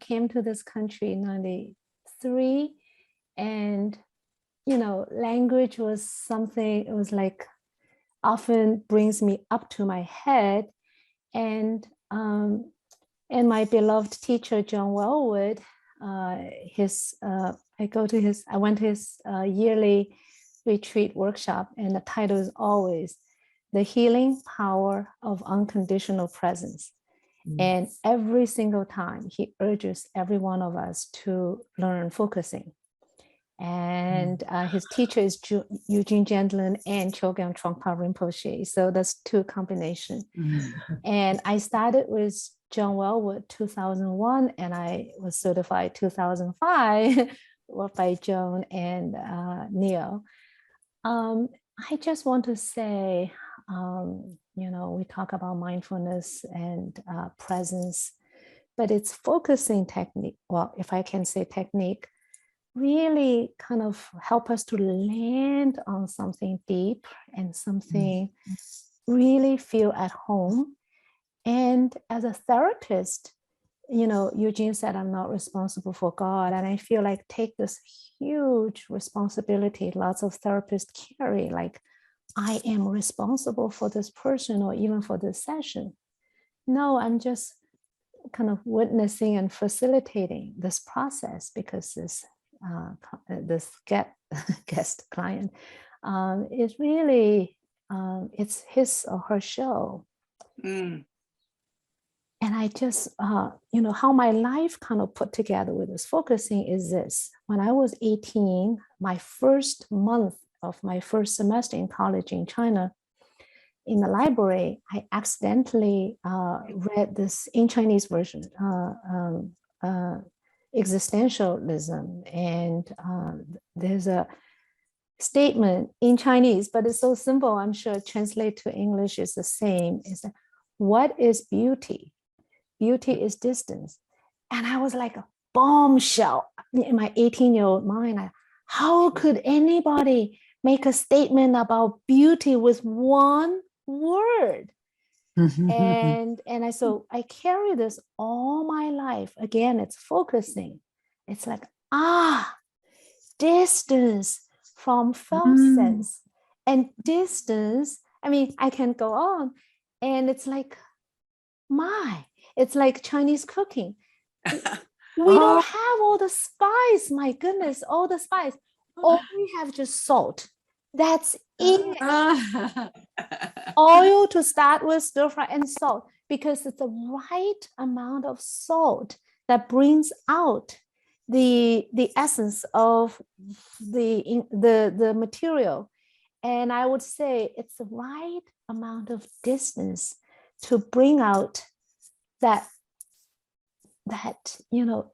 H: came to this country in 93, and, you know, language was something, it was like often brings me up to my head. And my beloved teacher, John Wellwood, I went to his yearly retreat workshop, and the title is always The Healing Power of Unconditional Presence. And every single time he urges every one of us to learn focusing. And his teacher is Eugene Gendlin and Chogyam Trungpa Rinpoche. So that's two combinations. And I started with John Wellwood 2001, and I was certified 2005 by Joan and Neil. I just want to say, you know, we talk about mindfulness and presence, but it's focusing technique. Well, if I can say technique, really kind of help us to land on something deep and something really feel at home. And as a therapist, you know, Eugene said, I'm not responsible for God. And I feel like take this huge responsibility lots of therapists carry, like, I am responsible for this person or even for this session. No, I'm just kind of witnessing and facilitating this process because this guest client is really, it's his or her show. And I just, you know, how my life kind of put together with this focusing is this. When I was 18, my first month of my first semester in college in China, in the library, I accidentally read this in Chinese version, existentialism. And there's a statement in Chinese, but it's so simple, I'm sure translate to English is the same. Is that, what is beauty? Beauty is distance. And I was like a bombshell in my 18-year-old mind. How could anybody make a statement about beauty with one word? So I carry this all my life. Again, it's focusing. It's like, distance from felt sense and distance. I mean, I can go on, and it's like, it's like Chinese cooking. We don't have all the spice. My goodness, all the spice. All we have just salt. That's it. Oil to start with, stir fry, and salt, because it's the right amount of salt that brings out the essence of the material. And I would say it's the right amount of distance to bring out that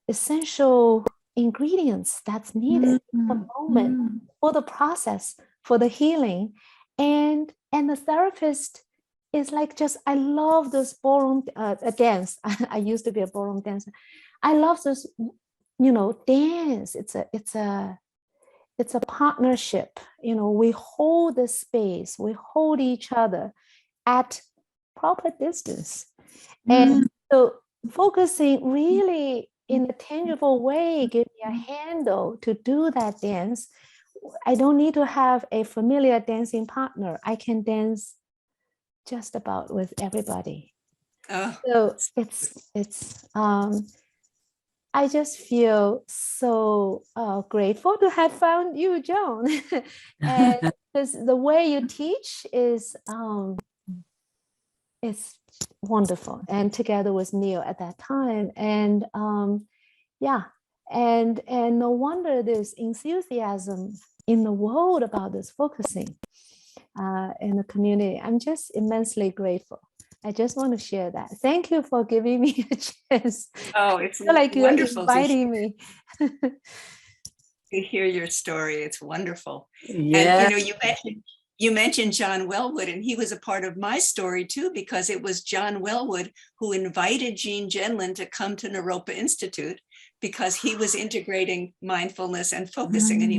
H: essential ingredients that's needed for the moment, for the process, for the healing. And the therapist is like, I love this ballroom dance. I used to be a ballroom dancer. I love this, dance. It's a partnership. We hold the space, we hold each other at proper distance. And so focusing really in a tangible way give me a handle to do that dance. I don't need to have a familiar dancing partner. I can dance just about with everybody. So it's I just feel so grateful to have found you, Joan. And because the way you teach is it's wonderful, and together with Neil at that time. And and no wonder there's enthusiasm in the world about this focusing in the community. I'm just immensely grateful. I just want to share that. Thank you for giving me a chance.
C: Oh, it's
H: I feel like you're inviting me.
C: To hear your story. It's wonderful.
B: Yeah.
C: And you mentioned John Wellwood, and he was a part of my story too, because it was John Wellwood who invited Jean Gendlin to come to Naropa Institute, because he was integrating mindfulness and focusing, and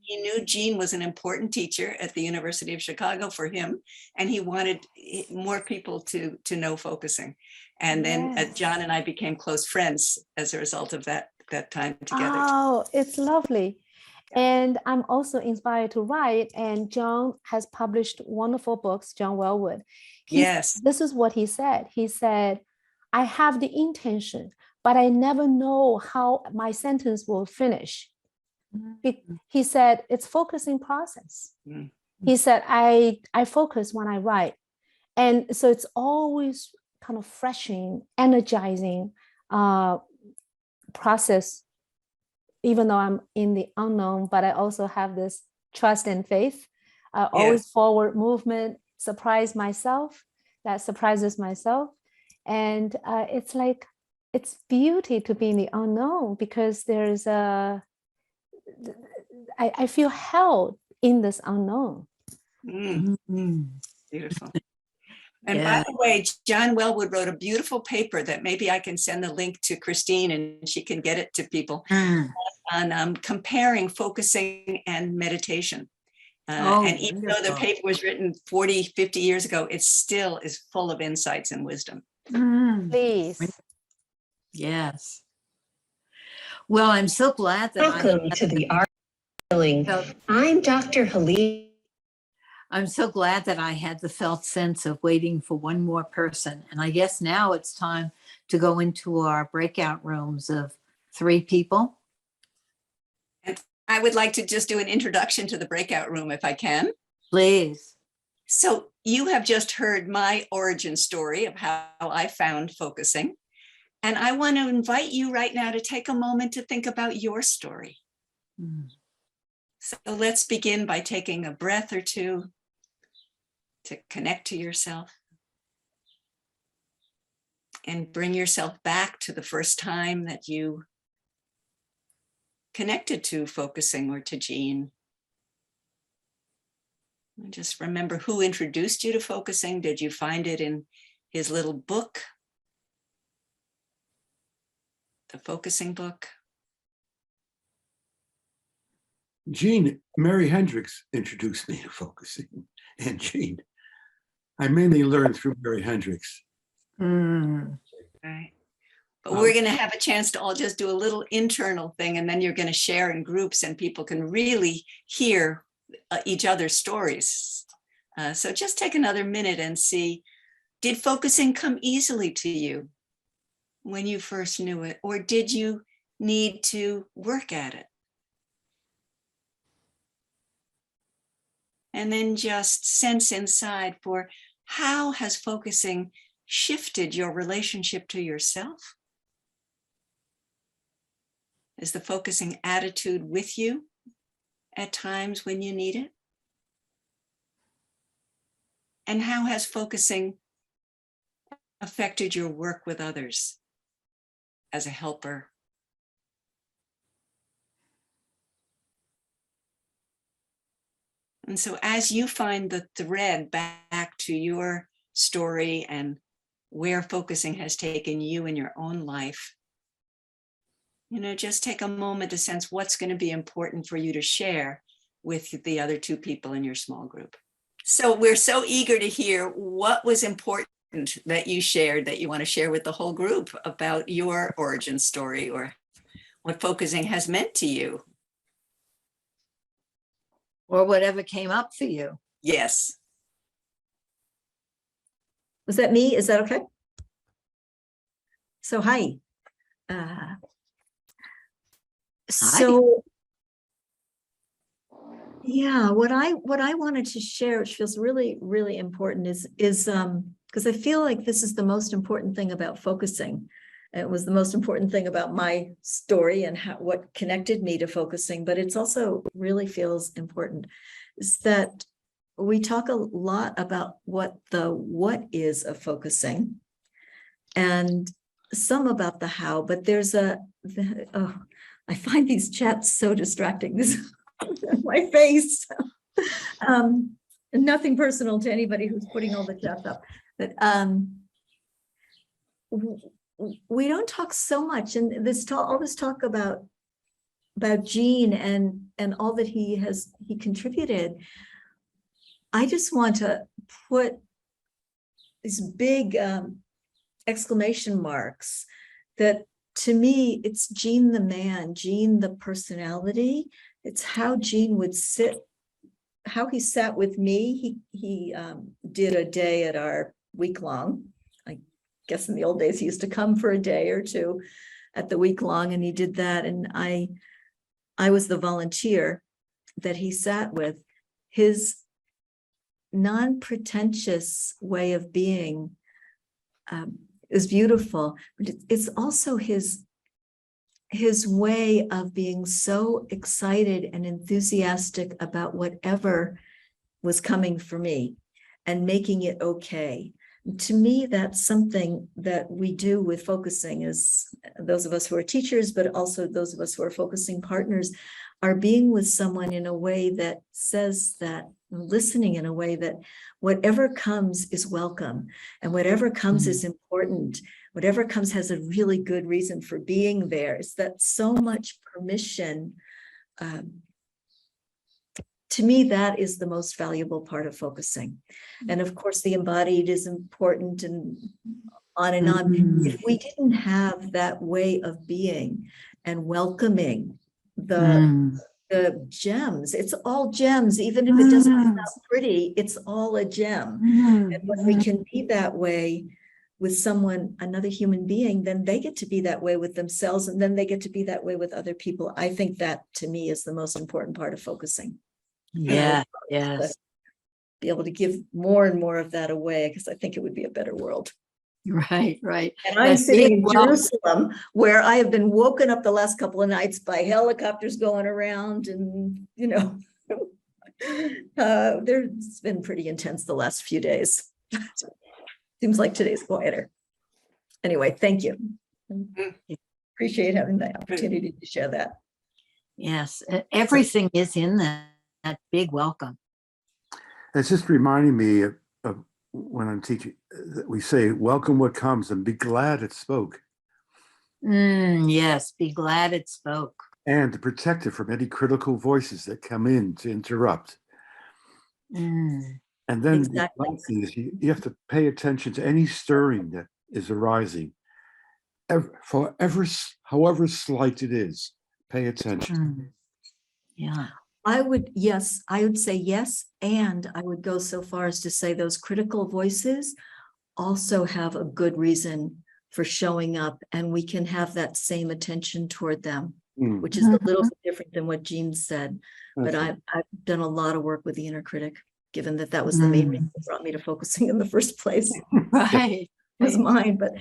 C: he knew Jean was an important teacher at the University of Chicago for him, and he wanted more people to know focusing. And then John and I became close friends as a result of that time together.
H: Oh, it's lovely. And I'm also inspired to write, and John has published wonderful books, John Wellwood. This is what he said. He said, I have the intention, but I never know how my sentence will finish. He said, it's focusing process. He said, I focus when I write. And so it's always kind of refreshing, energizing process, even though I'm in the unknown, but I also have this trust and faith, always forward movement, surprise myself, that surprises myself. And it's like, it's beauty to be in the unknown, because there's I feel held in this unknown.
C: Beautiful. And by the way, John Wellwood wrote a beautiful paper that maybe I can send the link to Christine and she can get it to people on comparing focusing and meditation. And even though the paper was written 40, 50 years ago, it still is full of insights and wisdom.
H: Please.
B: Yes. Well, I'm so glad that
I: Welcome to the Art Healing. I'm Dr. Halim.
B: I'm so glad that I had the felt sense of waiting for one more person. And I guess now it's time to go into our breakout rooms of 3 people.
C: And I would like to just do an introduction to the breakout room if I can.
B: Please.
C: So you have just heard my origin story of how I found focusing. And I want to invite you right now to take a moment to think about your story. So let's begin by taking a breath or two to connect to yourself and bring yourself back to the first time that you connected to focusing or to Jean. And just remember who introduced you to focusing. Did you find it in his little book, the focusing book?
E: Mary Hendricks introduced me to focusing, and Jean. I mainly learned through Mary Hendricks.
B: Mm.
C: Right. But we're going to have a chance to all just do a little internal thing, and then you're going to share in groups and people can really hear each other's stories. So just take another minute and see, did focusing come easily to you when you first knew it, or did you need to work at it? And then just sense inside for how has focusing shifted your relationship to yourself? Is the focusing attitude with you at times when you need it? And how has focusing affected your work with others as a helper? And so as you find the thread back to your story and where focusing has taken you in your own life, just take a moment to sense what's going to be important for you to share with the other two people in your small group. So we're so eager to hear what was important that you shared that you want to share with the whole group about your origin story or what focusing has meant to you.
B: Or whatever came up for you.
C: Yes.
J: Was that me? Is that okay? So hi. So yeah, what I wanted to share, which feels really, really important, is because I feel like this is the most important thing about focusing. It was the most important thing about my story and what connected me to focusing, but it's also really feels important, is that we talk a lot about what is of focusing and some about the how, but there's I find these chats so distracting. This my face. Nothing personal to anybody who's putting all the chats up, but we don't talk so much, and all this talk about Gene and all that he contributed. I just want to put these big exclamation marks that to me it's Gene the man, Gene the personality. It's how Gene would sit, how he sat with me. He did a day at our week-long. I guess in the old days he used to come for a day or two at the week-long, and he did that. And I was the volunteer that he sat with. His non-pretentious way of being is beautiful, but it's also his way of being so excited and enthusiastic about whatever was coming for me and making it okay. To me, that's something that we do with focusing, as those of us who are teachers, but also those of us who are focusing partners, are being with someone in a way that says that, listening in a way that whatever comes is welcome, and whatever comes is important. Whatever comes has a really good reason for being there. It's that so much permission. To me, that is the most valuable part of focusing. And of course, the embodied is important, and on and on. If we didn't have that way of being and welcoming the gems, it's all gems, even if it doesn't sound pretty, it's all a gem. And when we can be that way with someone, another human being, then they get to be that way with themselves, and then they get to be that way with other people. I think that, to me, is the most important part of focusing.
B: Yeah, yes.
J: Be able to give more and more of that away, because I think it would be a better world.
B: Right, right.
J: And I'm sitting in Jerusalem, where I have been woken up the last couple of nights by helicopters going around, and it's been pretty intense the last few days. Seems like today's quieter. Anyway, thank you. Appreciate having the opportunity to share that.
B: Yes, everything is in that big welcome.
E: It's just reminding me of when I'm teaching that we say, welcome what comes and be glad it spoke.
B: Yes, be glad it spoke.
E: And to protect it from any critical voices that come in to interrupt. And then the
J: Exactly.
E: last thing is you have to pay attention to any stirring that is arising. However slight it is, pay attention.
D: Mm. Yeah.
J: I would say yes. And I would go so far as to say those critical voices also have a good reason for showing up, and we can have that same attention toward them,
E: Mm,
J: which is a little bit different than what Jean said. But
E: that's it.
J: I've done a lot of work with the inner critic, given that was the main reason that brought me to focusing in the first place.
D: Right.
J: It was mine, but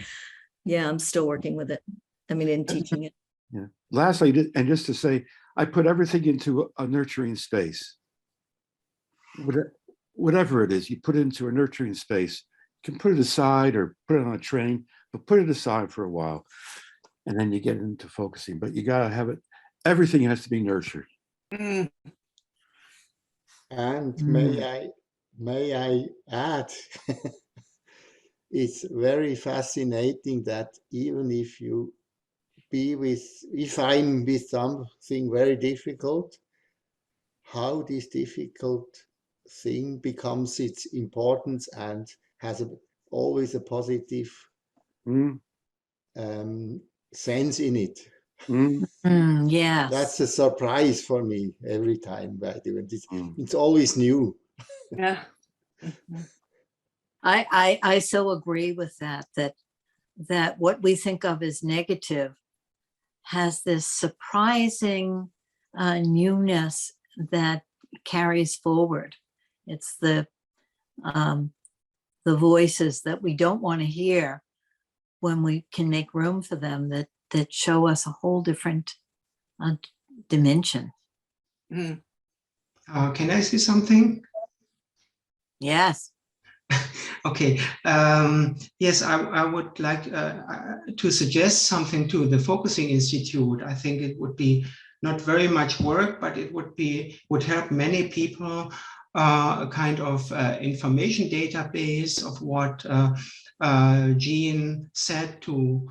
J: yeah, I'm still working with it. I mean, in teaching it.
E: Yeah. Lastly, and just to say, I put everything into a nurturing space. Whatever it is, you put it into a nurturing space. You can put it aside or put it on a train, but put it aside for a while. And then you get into focusing. But you got to have it, everything has to be nurtured.
C: Mm.
K: And may I add, it's very fascinating that even if I'm with something very difficult, how this difficult thing becomes its importance and has always a positive sense in it.
D: Yes.
K: That's a surprise for me every time I do it. It's always new.
C: Yeah.
D: I so agree with that what we think of as negative has this surprising newness that carries forward. It's the voices that we don't want to hear when we can make room for them, that show us a whole different dimension.
C: Mm.
L: Can I say something?
D: Yes.
L: Okay. Yes, I would like to suggest something to the Focusing Institute. I think it would be not very much work, but it would help many people, a kind of information database of what Jean said to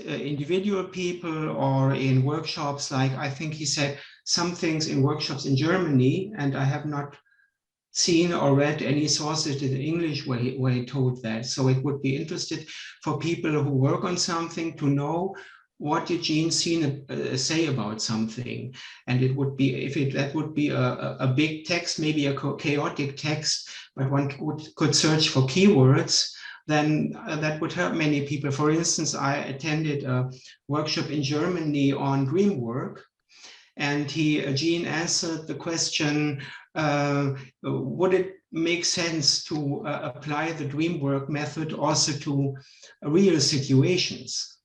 L: individual people, or in workshops, like I think he said some things in workshops in Germany, and I have not seen or read any sources in the English where he told that. So it would be interested for people who work on something to know what did Jean say about something. And it would be, that would be a big text, maybe a chaotic text, but one could search for keywords, then that would help many people. For instance, I attended a workshop in Germany on dream work, and Jean answered the question, would it make sense to apply the dream work method also to real situations?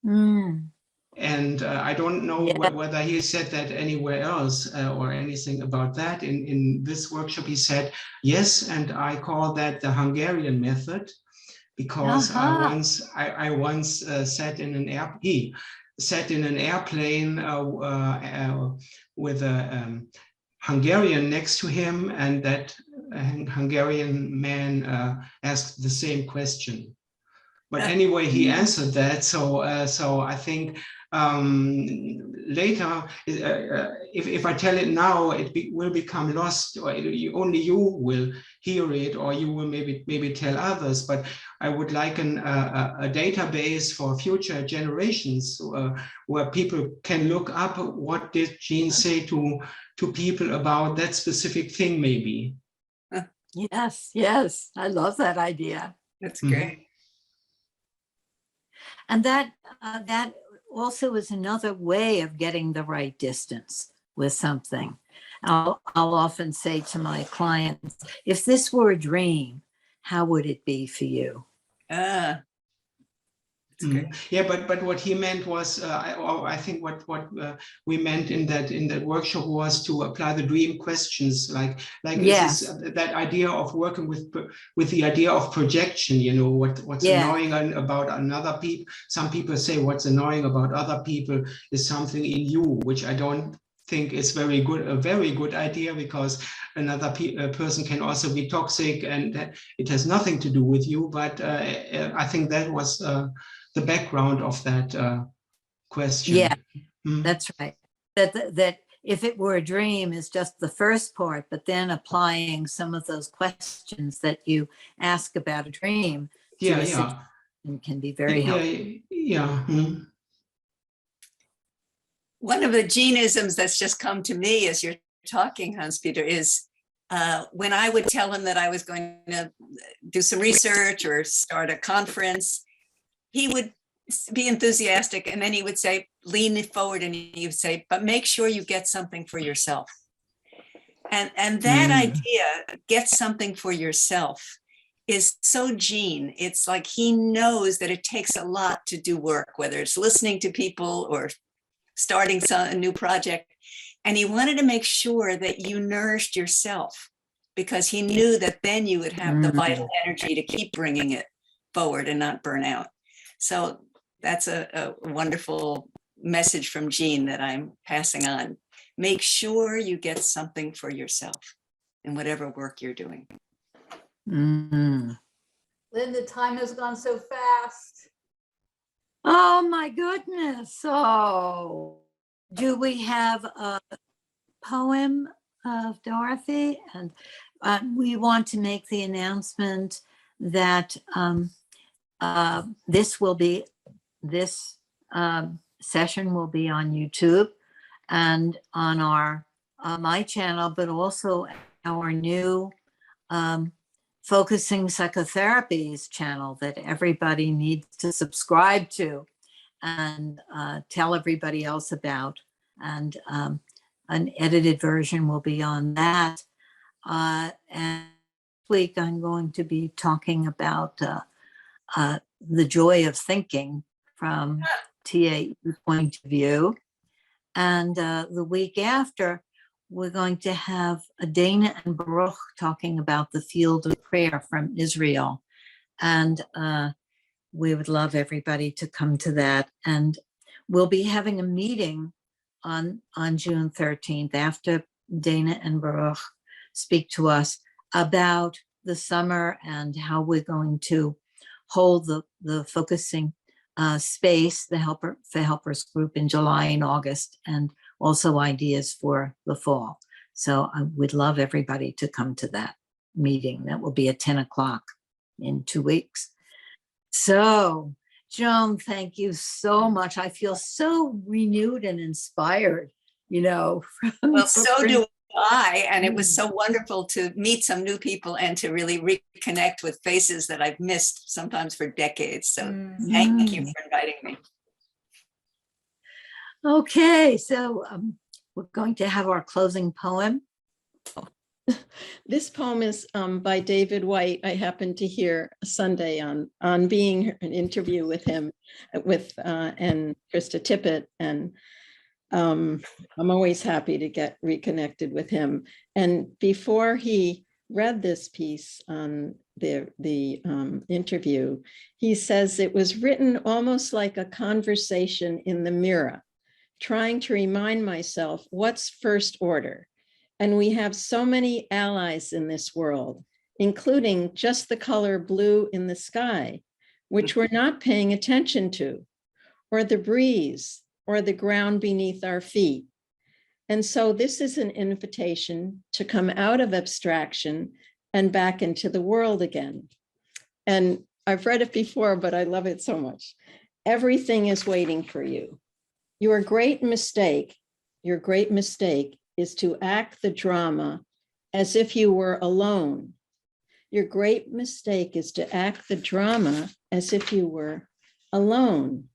L: And I don't know whether he said that anywhere else or anything about that. In this workshop, he said, yes, and I call that the Hungarian method, because I once sat in an airplane with a Hungarian next to him, and that Hungarian man asked the same question. But anyway, he answered that. So I think later, if I tell it now, it will become lost, or only you will hear it, or you will maybe tell others. But I would like a database for future generations where people can look up what did Jean say to people about that specific thing, maybe.
B: Yes, I love that idea.
C: That's great.
D: And that also is another way of getting the right distance with something. I'll often say to my clients, if this were a dream, how would it be for you?
L: Yeah, but what he meant was, I think what we meant in that workshop was to apply the dream questions, like
D: yes.
L: That idea of working with the idea of projection. You know, what's annoying about another people. Some people say what's annoying about other people is something in you, which I don't think is a very good idea, because another person can also be toxic, and it has nothing to do with you. But I think that was the background of that question.
D: Yeah, that's right. That
B: if it were a dream is just the first part, but then applying some of those questions that you ask about a dream to
L: Yeah,
B: a
L: yeah.
B: situation can be very helpful.
L: Yeah.
C: One of the Geneisms that's just come to me as you're talking, Hans-Peter, is when I would tell him that I was going to do some research or start a conference, he would be enthusiastic, and then he would say, lean forward, and he would say, but make sure you get something for yourself. And that idea, get something for yourself, is so Gene. It's like he knows that it takes a lot to do work, whether it's listening to people or starting a new project. And he wanted to make sure that you nourished yourself, because he knew that then you would have the vital energy to keep bringing it forward and not burn out. So that's a wonderful message from Gene that I'm passing on. Make sure you get something for yourself in whatever work you're doing.
A: Lynn, the time has gone so fast.
B: Oh my goodness. So do we have a poem of Dorothy? And we want to make the announcement that this session will be on YouTube and on our my channel, but also our new Focusing Psychotherapies channel that everybody needs to subscribe to and tell everybody else about. And an edited version will be on that. And this week I'm going to be talking about the joy of thinking from TAE point of view. And the week after, we're going to have Dana and Baruch talking about the field of prayer from Israel. And we would love everybody to come to that. And we'll be having a meeting on June 13th after Dana and Baruch speak to us about the summer and how we're going to hold the focusing space, the Helpers group in July and August, and also ideas for the fall. So I would love everybody to come to that meeting. That will be at 10 o'clock in 2 weeks. So Joan, thank you so much. I feel so renewed and inspired, Well,
C: so do I. And it was so wonderful to meet some new people and to really reconnect with faces that I've missed sometimes for decades. So thank you for inviting me.
B: Okay, so we're going to have our closing poem.
M: This poem is by David White. I happened to hear Sunday on being an interview with him and Krista Tippett, and I'm always happy to get reconnected with him. And before he read this piece on the interview, he says it was written almost like a conversation in the mirror, trying to remind myself what's first order. And we have so many allies in this world, including just the color blue in the sky, which we're not paying attention to, or the breeze, or the ground beneath our feet. And so this is an invitation to come out of abstraction and back into the world again. And I've read it before, but I love it so much. Everything is waiting for you. Your great mistake is to act the drama as if you were alone. Your great mistake is to act the drama as if you were alone,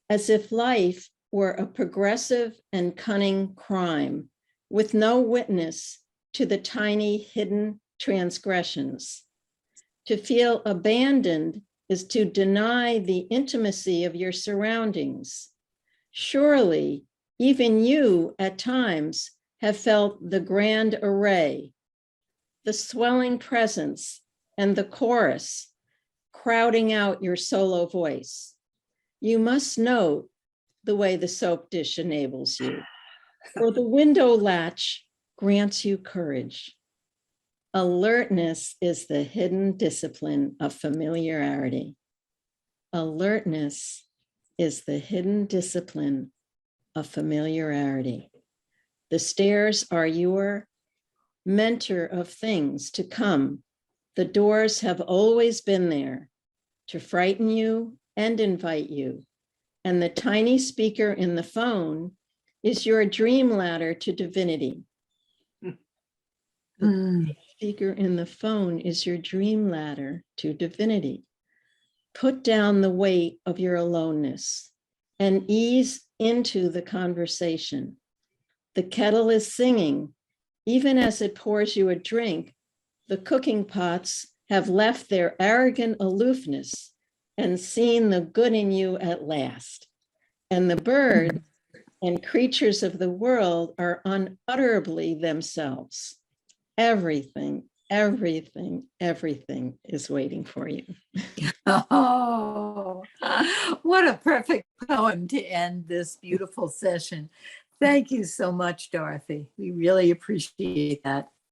M: as if life were a progressive and cunning crime with no witness to the tiny hidden transgressions. To feel abandoned is to deny the intimacy of your surroundings. Surely, even you at times have felt the grand array, the swelling presence and the chorus crowding out your solo voice. You must note the way the soap dish enables you, or the window latch grants you courage. Alertness is the hidden discipline of familiarity. Alertness is the hidden discipline of familiarity. The stairs are your mentor of things to come. The doors have always been there to frighten you and invite you. And the tiny speaker in the phone is your dream ladder to divinity. The speaker in the phone is your dream ladder to divinity. Put down the weight of your aloneness and ease into the conversation. The kettle is singing. Even as it pours you a drink, the cooking pots have left their arrogant aloofness and seen the good in you at last. And the birds and creatures of the world are unutterably themselves. Everything, everything, everything is waiting for you.
B: Oh, what a perfect poem to end this beautiful session. Thank you so much, Dorothy. We really appreciate that.